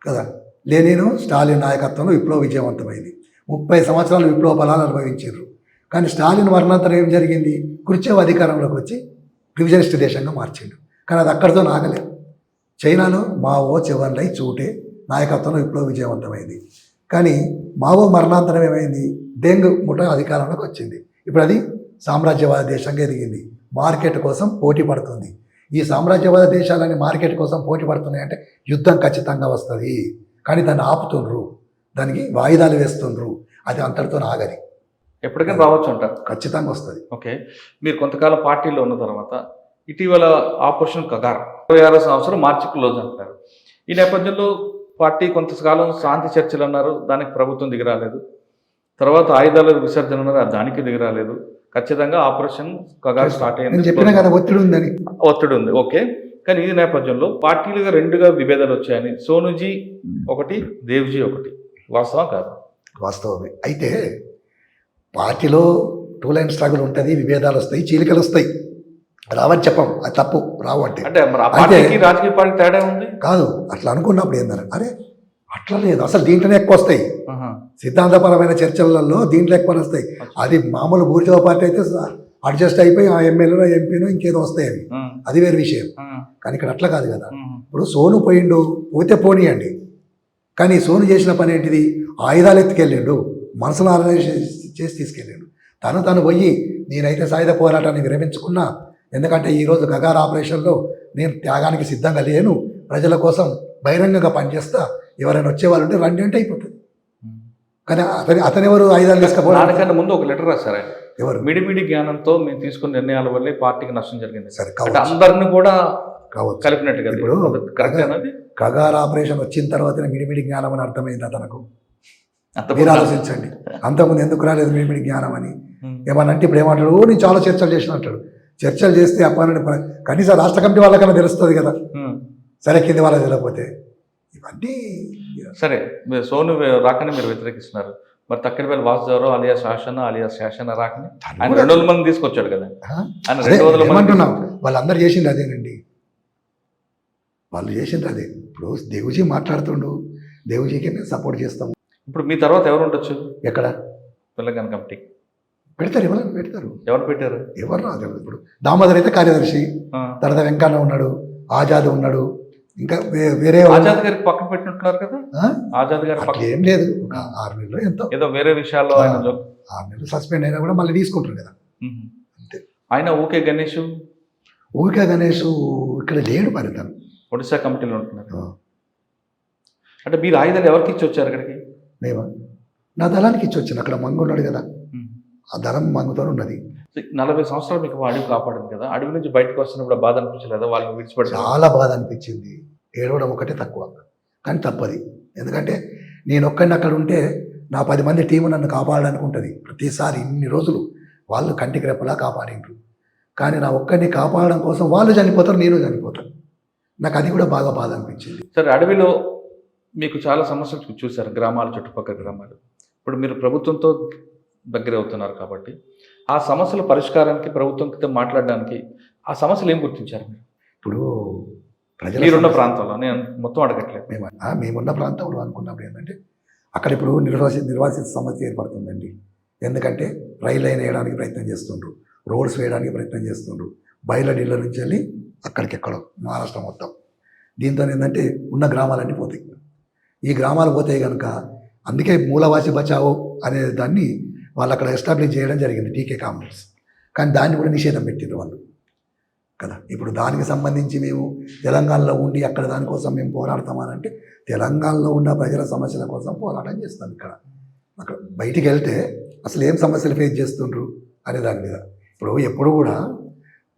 కదా లెనిన్ స్టాలిన్ నాయకత్వంలో విప్లవ విజయవంతమైంది. 30 సంవత్సరాలు విప్లవ ఫలాలు అనుభవించారు. కానీ స్టాలిన్ వర్ణంతరం ఏం జరిగింది? క్రుచ్చేవ్ అధికారంలోకి వచ్చి రివిజనిస్ట్ దేశంగా మార్చిండు. కానీ అది అక్కడితో ఆగలేదు. చైనాలో మావో చెవన్లై చూటే నాయకత్వంలో విప్లవ విజయవంతమైంది. కానీ మావో మరణాంతరం ఏమైంది? డెంగ్ ముఠా అధికారంలోకి వచ్చింది. ఇప్పుడు అది సామ్రాజ్యవాద దేశంగా ఎదిగింది, మార్కెట్ కోసం పోటీ పడుతుంది. ఈ సామ్రాజ్యవాద దేశాలని మార్కెట్ కోసం పోటీ పడుతున్నాయి అంటే యుద్ధం ఖచ్చితంగా వస్తుంది. కానీ దాన్ని ఆపుతుండ్రు, దానికి వాయిదాలు వేస్తుండ్రు. అది అంతటితో ఆగది, ఎప్పటికైనా రావచ్చు అంటారు. ఖచ్చితంగా వస్తుంది. ఓకే, మీరు కొంతకాలం పార్టీలో ఉన్న తర్వాత ఇటీవల ఆపరేషన్ కగార్ 26వ సంవత్సరం మార్చి క్లోజ్ అంటారు. ఈ నేపథ్యంలో పార్టీ కొంతకాలం శాంతి చర్చలు అన్నారు, దానికి ప్రభుత్వం దిగిరాలేదు. తర్వాత ఆయుధాల విసర్జన అన్నారు, దానికి దిగిరాలేదు. ఖచ్చితంగా ఆపరేషన్ కగార్ స్టార్ట్ అయింది. చెప్పినా కదా ఒత్తిడి ఉందని. ఒత్తిడి ఉంది, ఓకే. కానీ ఈ నేపథ్యంలో పార్టీలుగా 2గా విభేదాలు వచ్చాయని సోనుజీ ఒకటి, దేవ్జీ ఒకటి, వాస్తవం కాదు? వాస్తవమే. అయితే పార్టీలో 2 లైన్ స్ట్రగుల్ ఉంటుంది, విభేదాలు వస్తాయి, చీలికలు వస్తాయి, రావని చెప్పం, అది తప్పు. రావు అంటే రాజకీయ పార్టీ తేడా ఉంది కాదు. అట్లా అనుకున్నప్పుడు ఏంటంటే అరే అట్లా లేదు, అసలు దీంట్లోనే ఎక్కువ వస్తాయి. సిద్ధాంతపరమైన చర్చలలో దీంట్లో ఎక్కువ వస్తాయి. అది మామూలు బూర్జువా పార్టీ అయితే అడ్జస్ట్ అయిపోయి ఆ ఎమ్మెల్యేలో ఎంపీనో ఇంకేదో వస్తాయి, అవి అది వేరే విషయం. కానీ ఇక్కడ అట్లా కాదు కదా. ఇప్పుడు సోను పోయిండు, పోతే పోనీయండి. కానీ సోను చేసిన పని ఏంటిది? ఆయుధాలు ఎత్తుకెళ్ళిండు, మనసులో ఆర్గనైజేషన్ చేసి తీసుకెళ్ళిండు. తను పోయి నేనైతే సాయుధ పోరాటాన్ని విరమించుకున్నా, ఎందుకంటే ఈరోజు కగార్ ఆపరేషన్లో నేను త్యాగానికి సిద్ధంగా లేను, ప్రజల కోసం బహిరంగంగా పనిచేస్తా, ఎవరైనా వచ్చేవాళ్ళు ఉంటే రండి అంటే అయిపోతుంది. కానీ అతనెవరు ఆయుధాలు తీసుకపోవడం? దానికన్నా ముందు ఒక లెటర్ రాశారు ఆయన. ఎవరు? మిడిమిడి జ్ఞానంతో మేము తీసుకున్న నిర్ణయాల వల్లే పార్టీకి నష్టం జరిగింది. సరే, అందరిని కూడా కావచ్చు కలిపినట్టుగా. ఇప్పుడు కగార్ ఆపరేషన్ వచ్చిన తర్వాతనే మిడిమిడి జ్ఞానం అని అర్థమైందా తనకు? మీరు ఆలోచించండి, అంతకుముందు ఎందుకు రాలేదు మిడిమిడి జ్ఞానం అని? ఏమనంటే ఇప్పుడు ఏమంటాడు, నేను చాలా చర్చలు చేసిన అంటాడు. చర్చలు చేస్తే అప్పని కనీసం రాష్ట్ర కమిటీ వాళ్ళకన్నా తెలుస్తుంది కదా. సరే, కింది వాళ్ళకి తెలియకపోతే ఇవన్నీ సరే, మీరు సోను రాకని మీరు వ్యతిరేకిస్తున్నారు. మరి తక్కిడిపల్లి వాసుదేవరావు అలియా శాసన అలియా శాసన రాకని ఆయన 200 మంది తీసుకొచ్చాడు కదా. ఆయన అదే 200 మంది ఏమంటున్నాం, వాళ్ళందరూ చేసింది అదేనండి. వాళ్ళు చేసింది అదే. ఇప్పుడు దేవుజీ మాట్లాడుతుండు, దేవుజీకి మేము సపోర్ట్ చేస్తాము. ఇప్పుడు మీ తర్వాత ఎవరు ఉండొచ్చు ఎక్కడ తెలంగాణ కమిటీ? పెడతారు, ఎవరైనా పెడతారు. ఎవరు పెట్టారు? ఎవరు రాదు. ఇప్పుడు దామోదర్ అయితే కార్యదర్శి, ఆ. తర్వాత వెంకన్న ఉన్నాడు, ఆజాద్ ఉన్నాడు, ఇంకా వేరే ఆజాద్ గారికి పక్కన పెట్టినట్టున్నారు కదా. ఆజాద్ గారి అట్లా ఏం లేదు. ఒక 6 నెలలు ఎంతో ఏదో వేరే విషయాల్లో ఆయన 6 నెలలు సస్పెండ్ అయినా కూడా మళ్ళీ తీసుకుంటారు కదా. అంతే. ఆయన ఓకే గణేష్ ఊరికే గణేష్ ఇక్కడ లేడు మరి తను. ఒడిశా కమిటీలో ఉంటున్నారు. అంటే మీరు ఆయుధాలు ఎవరికి ఇచ్చి వచ్చారు అక్కడికి? మేము నా దళానికి ఇచ్చి వచ్చాను. అక్కడ మంగు ఉన్నాడు కదా, ఆ దళం మంగుతో ఉన్నది. 40 సంవత్సరాలు మీకు అడవి కాపాడింది కదా. అడవి నుంచి బయటకు వస్తున్నప్పుడు బాధ అనిపించలేదా వాళ్ళని విడిచిపెట్టి? చాలా బాధ అనిపించింది. ఏడవడం ఒకటే తక్కువ, కానీ తప్పది. ఎందుకంటే నేను ఒక్కడిని అక్కడ ఉంటే నా 10 మంది టీము నన్ను కాపాడడానికి ఉంటుంది. ప్రతిసారి ఇన్ని రోజులు వాళ్ళు కంటికి రెప్పలా కాపాడిండ్రు. కానీ నా ఒక్కడిని కాపాడడం కోసం వాళ్ళు చనిపోతారు, నేను చనిపోతాను. నాకు అది కూడా బాగా బాధ అనిపించింది. సరే, అడవిలో మీకు చాలా సమస్యలు చూశారు, గ్రామాలు, చుట్టుపక్కల గ్రామాలు. ఇప్పుడు మీరు ప్రభుత్వంతో దగ్గర అవుతున్నారు కాబట్టి ఆ సమస్యల పరిష్కారానికి ప్రభుత్వంతో మాట్లాడడానికి ఆ సమస్యలు ఏం గుర్తించారు మీరు? ఇప్పుడు మీరున్న ప్రాంతంలో, నేను మొత్తం అడగట్లేదు. మేమున్న ప్రాంతంలో అనుకున్నప్పుడు ఏంటంటే అక్కడ ఇప్పుడు నిర్వాసిత సమస్య ఏర్పడుతుందండి. ఎందుకంటే రైలు లైన్ వేయడానికి ప్రయత్నం చేస్తుండ్రు, రోడ్స్ వేయడానికి ప్రయత్నం చేస్తుండ్రు, బయల నీళ్ళ నుంచి వెళ్ళి అక్కడికెక్కడో మహారాష్ట్ర మొత్తం. దీంతో ఏంటంటే ఉన్న గ్రామాలన్నీ పోతాయి. ఈ గ్రామాలు పోతాయి కనుక అందుకే మూలవాసి బచావో అనే దాన్ని వాళ్ళు అక్కడ ఎస్టాబ్లిష్ చేయడం జరిగింది, టీకే కాంప్లెక్స్. కానీ దాన్ని కూడా నిషేధం పెట్టిండ్రు వాళ్ళు కదా. ఇప్పుడు దానికి సంబంధించి మేము తెలంగాణలో ఉండి అక్కడ దానికోసం మేము పోరాడతామనంటే తెలంగాణలో ఉన్న ప్రజల సమస్యల కోసం పోరాటం చేస్తాం. ఇక్కడ అక్కడ బయటికి వెళ్తే అసలు ఏం సమస్యలు ఫేస్ చేస్తుండ్రు అనే దాని మీద. ఇప్పుడు ఎప్పుడు కూడా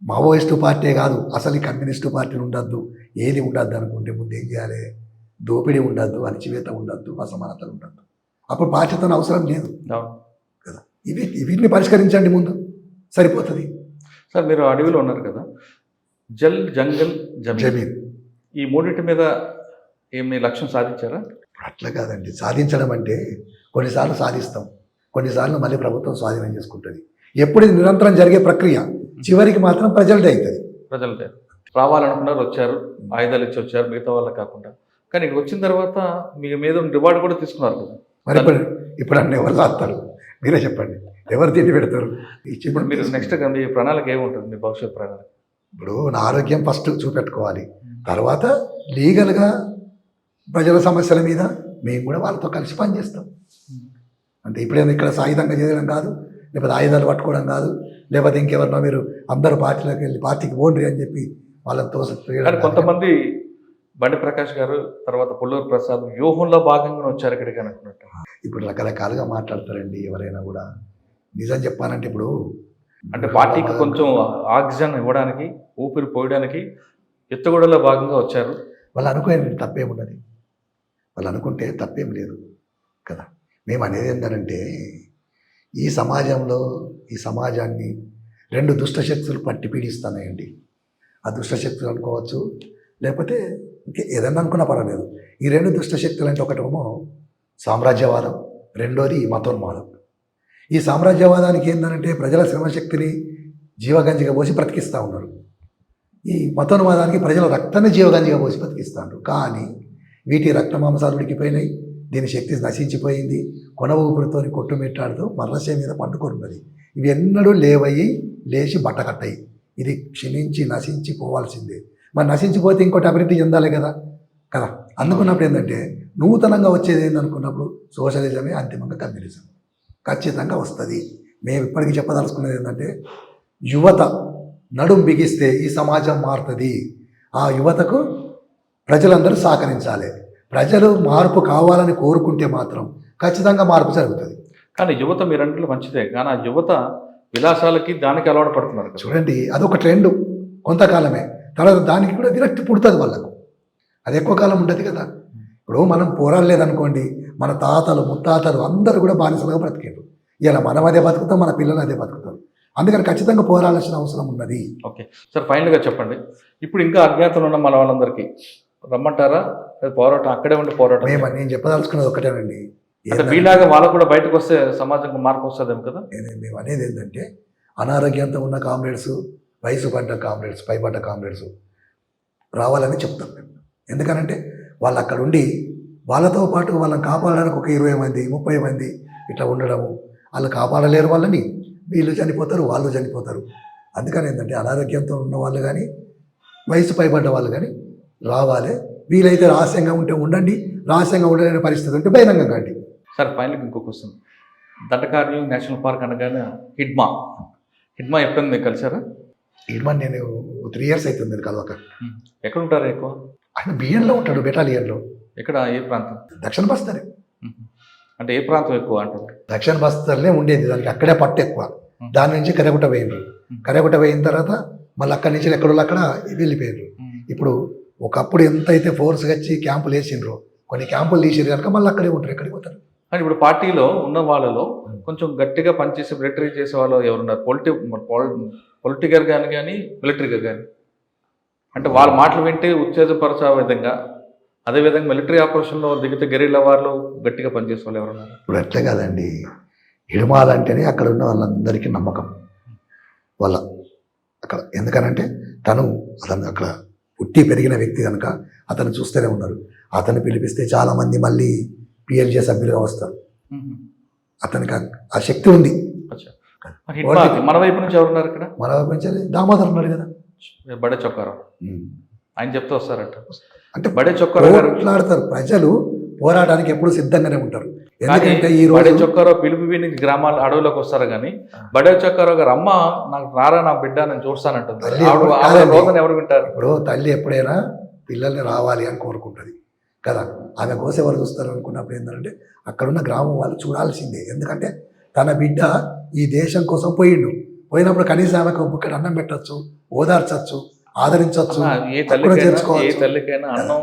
మావోయిస్టు పార్టీ కాదు, అసలు ఈ కమ్యూనిస్టు పార్టీని ఉండద్దు, ఏది ఉండద్దు అనుకుంటే ముందు ఏం చేయాలి? దోపిడీ ఉండద్దు, అణచివేత ఉండద్దు, అసమానతలు ఉండద్దు. అప్పుడు పార్టీతో అవసరం లేదు కదా. వీటిని పరిష్కరించండి ముందు, సరిపోతుంది. సార్, మీరు అడవిలో ఉన్నారు కదా, జల్, జంగల్, జమీన్, ఈ మూడింటి మీద ఏమి లక్ష్యం సాధించారా? అట్లా కాదండి. సాధించడం అంటే కొన్నిసార్లు సాధిస్తాం, కొన్నిసార్లు మళ్ళీ ప్రభుత్వం స్వాధీనం చేసుకుంటుంది. ఎప్పుడు ఇది నిరంతరం జరిగే ప్రక్రియ, చివరికి మాత్రం ప్రజలదే అవుతుంది. ప్రజలదే రావాలనుకున్నారు, వచ్చారు, ఆయుధాలు ఇచ్చి వచ్చారు, మిగతా వాళ్ళ కాకుండా. కానీ ఇక్కడ వచ్చిన తర్వాత మీ మీద రివార్డు కూడా తీసుకున్నారు కదా. మరి ఇప్పుడు అన్నీ ఎవరు రాస్తారు? మీరే చెప్పండి, ఎవరు తిండి పెడతారు? ఇప్పుడు మీరు నెక్స్ట్ మీ ప్రణాళిక ఏముంటుంది, మీ భవిష్యత్ ప్రణాళిక? ఇప్పుడు నా ఆరోగ్యం ఫస్ట్ చూపెట్టుకోవాలి, తర్వాత లీగల్గా ప్రజల సమస్యల మీద మేము కూడా వాళ్ళతో కలిసి పనిచేస్తాం. అంటే ఇప్పుడేమో ఇక్కడ సాయుధంగా చేయడం కాదు, లేకపోతే ఆయుధాలు పట్టుకోవడం కాదు, లేకపోతే ఇంకెవరినో మీరు అందరూ పార్టీలోకి వెళ్ళి పార్టీకి ఓన్రి అని చెప్పి వాళ్ళని కానీ కొంతమంది బండి ప్రకాష్ గారు, తర్వాత పుల్లూరు ప్రసాద్ వ్యూహంలో భాగంగా వచ్చారు ఇక్కడికి అనుకున్నట్టు. ఇప్పుడు రకరకాలుగా మాట్లాడతారండి ఎవరైనా కూడా. నిజం చెప్పాలంటే ఇప్పుడు అంటే పార్టీకి కొంచెం ఆక్సిజన్ ఇవ్వడానికి, ఊపిరి పోయడానికి ఎత్తుగడలో భాగంగా వచ్చారు. వాళ్ళు అనుకునే తప్పేమున్నది, వాళ్ళు అనుకుంటే తప్పేం లేదు కదా. మేము అనేది ఏంటంటే ఈ సమాజంలో ఈ సమాజాన్ని 2 దుష్టశక్తులు పట్టి పీడిస్తున్నాయండి. ఆ దుష్టశక్తులు అనుకోవచ్చు, లేకపోతే ఇంకా ఏదన్నా అనుకున్నా పర్వాలేదు. ఈ 2 దుష్టశక్తులు అంటే ఒకటేమో సామ్రాజ్యవాదం, రెండోది మతోన్మాదం. ఈ సామ్రాజ్యవాదానికి ఏంటంటే ప్రజల శ్రమశక్తిని జీవగంజిగా పోసి బ్రతికిస్తూ ఉన్నారు. ఈ మతోన్మాదానికి ప్రజల రక్తాన్ని జీవగంజిగా పోసి బ్రతికిస్తారు. కానీ వీటి రక్త మాంసాలు ఉడికిపోయినాయి, దీని శక్తి నశించిపోయింది, కొన ఊపిరితో కొట్టుమిట్టాడుతూ మరలసే మీద పండుకొన్నది. ఇవి ఎన్నడూ లేవయి లేచి బట్టకట్టాయి. ఇది క్షీణించి నశించి పోవాల్సిందే. మరి నశించిపోతే ఇంకోటి అభివృద్ధి చెందాలి కదా కదా. అనుకున్నప్పుడు ఏంటంటే నూతనంగా వచ్చేది ఏందనుకున్నప్పుడు సోషలిజమే అంతిమంగా కమ్యూనిజం ఖచ్చితంగా వస్తుంది. మేము ఇప్పటికీ చెప్పదలుచుకున్నది ఏంటంటే యువత నడుం బిగిస్తే ఈ సమాజం మారుతుంది. ఆ యువతకు ప్రజలందరూ సహకరించాలి. ప్రజలు మార్పు కావాలని కోరుకుంటే మాత్రం ఖచ్చితంగా మార్పు జరుగుతుంది. కానీ యువత మీరంటే మంచిదే, కానీ ఆ యువత విలాసాలకి దానికి అలవాటు పడుతున్నారు. చూడండి, అదొక ట్రెండ్ కొంతకాలమే, తర్వాత దానికి కూడా విరక్తి పుడుతుంది వాళ్ళకు. అది ఎక్కువ కాలం ఉండదు కదా. ఇప్పుడు మనం పోరాడలేదనుకోండి, మన తాతలు ముత్తాతలు అందరూ కూడా బానిసలుగా బ్రతికారు. ఇలా మనం అదే బతుకుతాం, మన పిల్లలు అదే బతుకుతారు. అందుకని ఖచ్చితంగా పోరాడాల్సిన అవసరం ఉన్నది. ఓకే సార్, ఫైనల్గా చెప్పండి, ఇప్పుడు ఇంకా అజ్ఞాతంలో ఉన్న మన వాళ్ళందరికీ రమ్మంటారా, పోరాటం అక్కడే ఉండి పోరాటం నేను చెప్పదలుచుకున్నది ఒకటేనండి. అంటే మీలాగా వాళ్ళకు కూడా బయటకు వస్తే సమాజంలో మార్పు వస్తుందేమో కదా. మేము అనేది ఏంటంటే అనారోగ్యంతో ఉన్న కామ్రేడ్స్, వయసు పడ్డ కామ్రేడ్స్, పైపడ్డ కామ్రేడ్స్ రావాలని చెప్తాం మేము. ఎందుకనంటే వాళ్ళు అక్కడ ఉండి వాళ్ళతో పాటు వాళ్ళని కాపాడడానికి ఒక 20 మంది 30 మంది ఇట్లా ఉండడము, వాళ్ళు కాపాడలేరు వాళ్ళని, వీళ్ళు చనిపోతారు, వాళ్ళు చనిపోతారు. అందుకని ఏంటంటే అనారోగ్యంతో ఉన్న వాళ్ళు కానీ వయసు పైబడ్డ వాళ్ళు కానీ రావాలి. వీలైతే రహస్యంగా ఉంటే ఉండండి, రహస్యంగా ఉండలేని పరిస్థితి ఉంటే బహిరంగంగా కండి. సార్ ఫైనల్గా ఇంకో క్వశ్చన్. దండకారణ్యం నేషనల్ పార్క్ అనగానే హిడ్మా ఎప్పుడైనా మీరు కలిసారా? ఇడ్మన్ నేను 3 years అవుతుంది మీరు కలవక. ఎక్కడ ఉంటారు ఎక్కువ? ఆయన బియ్యంలో ఉంటాడు, బెటాలియన్లో. ఎక్కడ, ఏ ప్రాంతం? దక్షిణ బస్తరే. అంటే ఏ ప్రాంతం ఎక్కువ అంటారు? దక్షిణ బస్తర్లే ఉండేది, దానికి అక్కడే పట్టు ఎక్కువ. దాని నుంచి కరేగుట్ట పోయినారు. కరేగుట్ట పోయిన తర్వాత మళ్ళీ అక్కడి నుంచి ఎక్కడో అక్కడ వెళ్ళిపోయారు. ఇప్పుడు ఒకప్పుడు ఎంత అయితే ఫోర్స్గా వచ్చి క్యాంపులు వేసిండ్రో, కొన్ని క్యాంపులు తీసిరు కనుక మళ్ళీ అక్కడే ఉంటారు, ఎక్కడికి పోతారు. అంటే ఇప్పుడు పార్టీలో ఉన్న వాళ్ళలో కొంచెం గట్టిగా పనిచేసి మిలిటరీ చేసే వాళ్ళు ఎవరున్నారు? పొలిటికల్ కానీ మిలిటరీగా కానీ, అంటే వాళ్ళ మాటలు వింటే ఉత్తేజపరచే విధంగా, అదేవిధంగా మిలిటరీ ఆపరేషన్లో దిగితే గెరిల్లా వాళ్ళు గట్టిగా పనిచేసే వాళ్ళు ఎవరున్నారు? ఇప్పుడు అట్లే కాదండి, హిడ్మాలంటేనే అక్కడ ఉన్న వాళ్ళందరికీ నమ్మకం వాళ్ళ అక్కడ. ఎందుకనంటే అతను అక్కడ పుట్టి పెరిగిన వ్యక్తి కనుక అతను చూస్తూనే ఉన్నారు. అతను పిలిపిస్తే చాలామంది మళ్ళీ పిఎల్జే సభ్యులుగా వస్తారు. అతనికి ఆ శక్తి ఉంది. మన వైపు నుంచి ఎవరున్నారు ఇక్కడ? మన వైపు నుంచి దామోదర్ ఉన్నాడు కదా, బడే చొక్కారావు. ఆయన చెప్తూ వస్తారట. అంటే బడే చొక్కారావు మాట్లాడతారు. ప్రజలు పోరాటానికి ఎప్పుడు సిద్ధంగానే ఉంటారు. ఎందుకంటే ఈ బడే చొక్కారావు పిలుపు విని గ్రామాల అడవులకు వస్తారు కానీ బడే చొక్కారావు గారు అమ్మ నాకు రారా నా బిడ్డ నేను చూస్తానంటుంది. రోజున ఎవరు వింటారు? ఇప్పుడు తల్లి ఎప్పుడైనా పిల్లల్ని రావాలి అని కోరుకుంటుంది కదా, ఆమె కోసం ఎవరు చూస్తారు అనుకున్నప్పుడు ఏంటంటే అక్కడున్న గ్రామం వాళ్ళు చూడాల్సిందే. ఎందుకంటే తన బిడ్డ ఈ దేశం కోసం పోయినప్పుడు కనీసం ఆమెకు ఇక్కడ అన్నం పెట్టచ్చు, ఓదార్చచ్చు, ఆదరించవచ్చు. ఏ తల్లికైనా అన్నం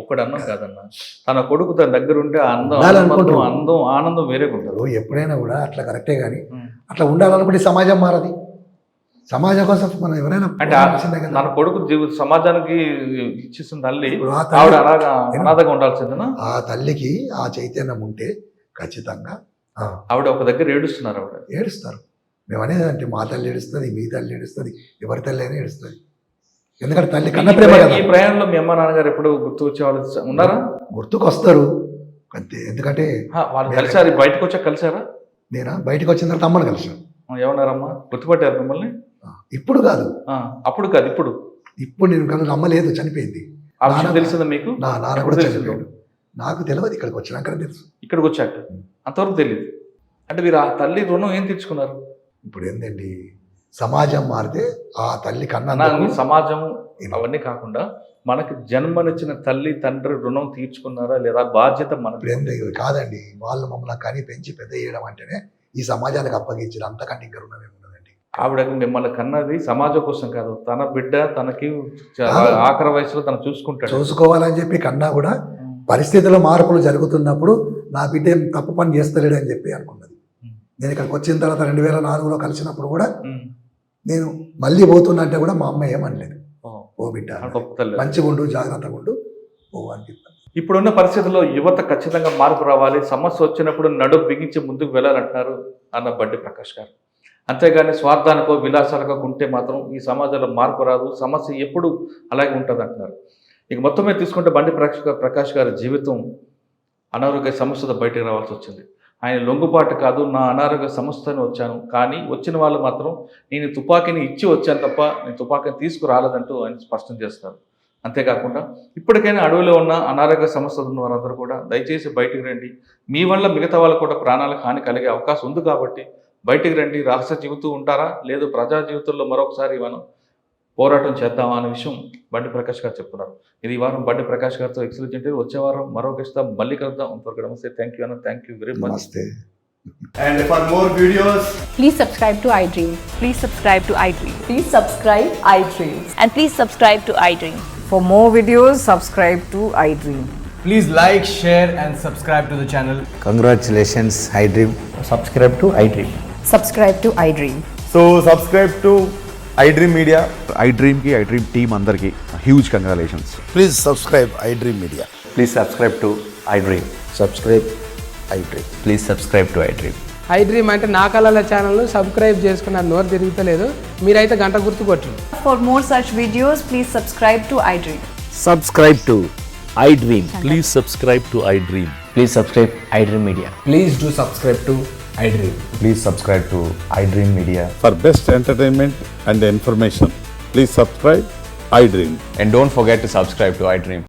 ఒక్కడు అన్నం కాదన్న, తన కొడుకు తన దగ్గర ఉంటే ఆనందం వేరే ఉంటారు. ఎప్పుడైనా కూడా అట్లా కరెక్టే, కానీ అట్లా ఉండాలనుకుంటే సమాజం మారది. సమాజం కోసం మనం ఎవరైనా అంటే తన కొడుకు సమాజానికి ఇచ్చేసిన తల్లి అనాథగా ఉండాల్సిందేనా? ఆ తల్లికి ఆ చైతన్యం ఉంటే ఖచ్చితంగా ఆవిడ ఒక దగ్గర ఏడుస్తున్నారు. ఏడుస్తారు. మేము అనేది అంటే మా తల్లి ఏడుస్తుంది, మీ తల్లి ఏడుస్తుంది, ఎవరి తల్లి అయినా ఏడుస్తుంది. ఎందుకంటే తల్లి కన్న ప్రేమ. ఈ ప్రయాణంలో మీ అమ్మ నాన్నగారు ఎప్పుడు గుర్తు వచ్చేవాళ్ళు ఉన్నారా? గుర్తుకు వస్తారు అంతే. ఎందుకంటే వాళ్ళు కలిసారు, బయటకు వచ్చాక కలిసారా? నేనా బయటకు వచ్చిన తర్వాత అమ్మని కలిసాను. ఏమన్నారమ్మా? గుర్తుపట్టారు మిమ్మల్ని? ఇప్పుడు కాదు, అప్పుడు కాదు, ఇప్పుడు నేను కనుక అమ్మ లేదు, చనిపోయింది. తెలిసిందా మీకు? నా నాన్న కూడా చనిపోయాడు. నాకు తెలియదు, ఇక్కడికి వచ్చినాక తెలుసు. ఇక్కడికి వచ్చాక అంతవరకు తెలియదు. అంటే మీరు ఆ తల్లి రుణం ఏం తీర్చుకున్నారు? ఇప్పుడు ఏంటండి, సమాజం మారితే ఆ తల్లి కన్నా సమాజం అవన్నీ కాకుండా మనకి జన్మనిచ్చిన తల్లి తండ్రి రుణం తీర్చుకున్నారా లేదా? బాధ్యత మనకి కాదండి. వాళ్ళు మమ్మల్ని కానీ పెంచి పెద్ద చేయడం అంటేనే ఈ సమాజానికి అప్పగించిన, అంతకంటే ఇంకా రుణం ఏమున్నదండి. ఆవిడ మిమ్మల్ని కన్నది సమాజం కోసం కాదు, తన బిడ్డ తనకి ఆఖరి వయసులో తను చూసుకోవాలని చెప్పి కన్నా కూడా పరిస్థితుల్లో మార్పులు జరుగుతున్నప్పుడు నా బిడ్డ ఏం తప్పు పని చేస్తలేడు అని చెప్పి అనుకున్నది. నేను ఇక్కడికి వచ్చిన తర్వాత 2004లో కలిసినప్పుడు కూడా నేను మళ్ళీ పోతున్నా అంటే కూడా మా అమ్మ ఏమనలేదు, ఓ బిడ్డ మంచిగా ఉండు, జాగ్రత్తగా ఉండు, ఓ అనిపిస్తాను. ఇప్పుడున్న పరిస్థితుల్లో యువత ఖచ్చితంగా మార్పు రావాలి, సమస్య వచ్చినప్పుడు నడుం బిగించి ముందుకు వెళ్ళాలంటున్నారు అన్న బండి ప్రకాష్ గారు. అంతేగాని స్వార్థానికో విలాసాలకో ఉంటే మాత్రం ఈ సమాజంలో మార్పు రాదు, సమస్య ఎప్పుడు అలాగే ఉంటుంది అంటున్నారు. ఇక మొత్తం మీద తీసుకుంటే బండి ప్రకాష్ గారి జీవితం అనారోగ్య సమస్యతో బయటకు రావాల్సి వచ్చింది. ఆయన లొంగుబాటు కాదు, నా అనారోగ్య సమస్యని వచ్చాను, కానీ వచ్చిన వాళ్ళు మాత్రం నేను తుపాకీని ఇచ్చి వచ్చాను తప్ప నేను తుపాకీని తీసుకురాలేదంటూ ఆయన స్పష్టం చేస్తారు. అంతేకాకుండా ఇప్పటికైనా అడవిలో ఉన్న అనారోగ్య సమస్యలు ఉన్న వారందరూ కూడా దయచేసి బయటికి రండి, మీ వల్ల మిగతా వాళ్ళు కూడా ప్రాణాలకు హాని కలిగే అవకాశం ఉంది కాబట్టి బయటికి రండి. రహస్య జీవితం ఉంటారా లేదు ప్రజా జీవితంలో మరొకసారి మనం పోరాటం చేద్దామా అనే విషయం బండి ప్రకాష్ గారు చెప్తున్నారు. ఇది ఈ వారం బండి ప్రకాష్ గారితో ఎక్సలెంట్ ఇంటర్వ్యూ. వచ్చే వారం మరో గెస్ట్ మళ్ళీ కలుద్దాం. అంతవరకు నమస్తే. థ్యాంక్ యూ అన్న, thank you very much. And for more videos, please subscribe to iDream. Please subscribe to iDream. Please subscribe iDream. And please subscribe to iDream. For more videos, subscribe to iDream. please like, share and subscribe to the channel. Congratulations, iDream. Subscribe to iDream. Subscribe to iDream. So subscribe to iDream Media. iDream team andarki huge congratulations. Please subscribe iDream Media. Please subscribe to iDream. Subscribe iDream. Please subscribe to iDream. I dream అంటే నా కళల ఛానల్ను subscribe చేసుకున్న నోరు తిరుగుతలేదు, మీరైతే గంట గుర్తు కొట్టండి. For more such videos, please subscribe to iDream. Subscribe to iDream. Please subscribe to iDream. Please subscribe iDream Media. Please do subscribe to iDream. Please subscribe to iDream Media. For best entertainment and information, please subscribe iDream. And don't forget to subscribe to iDream.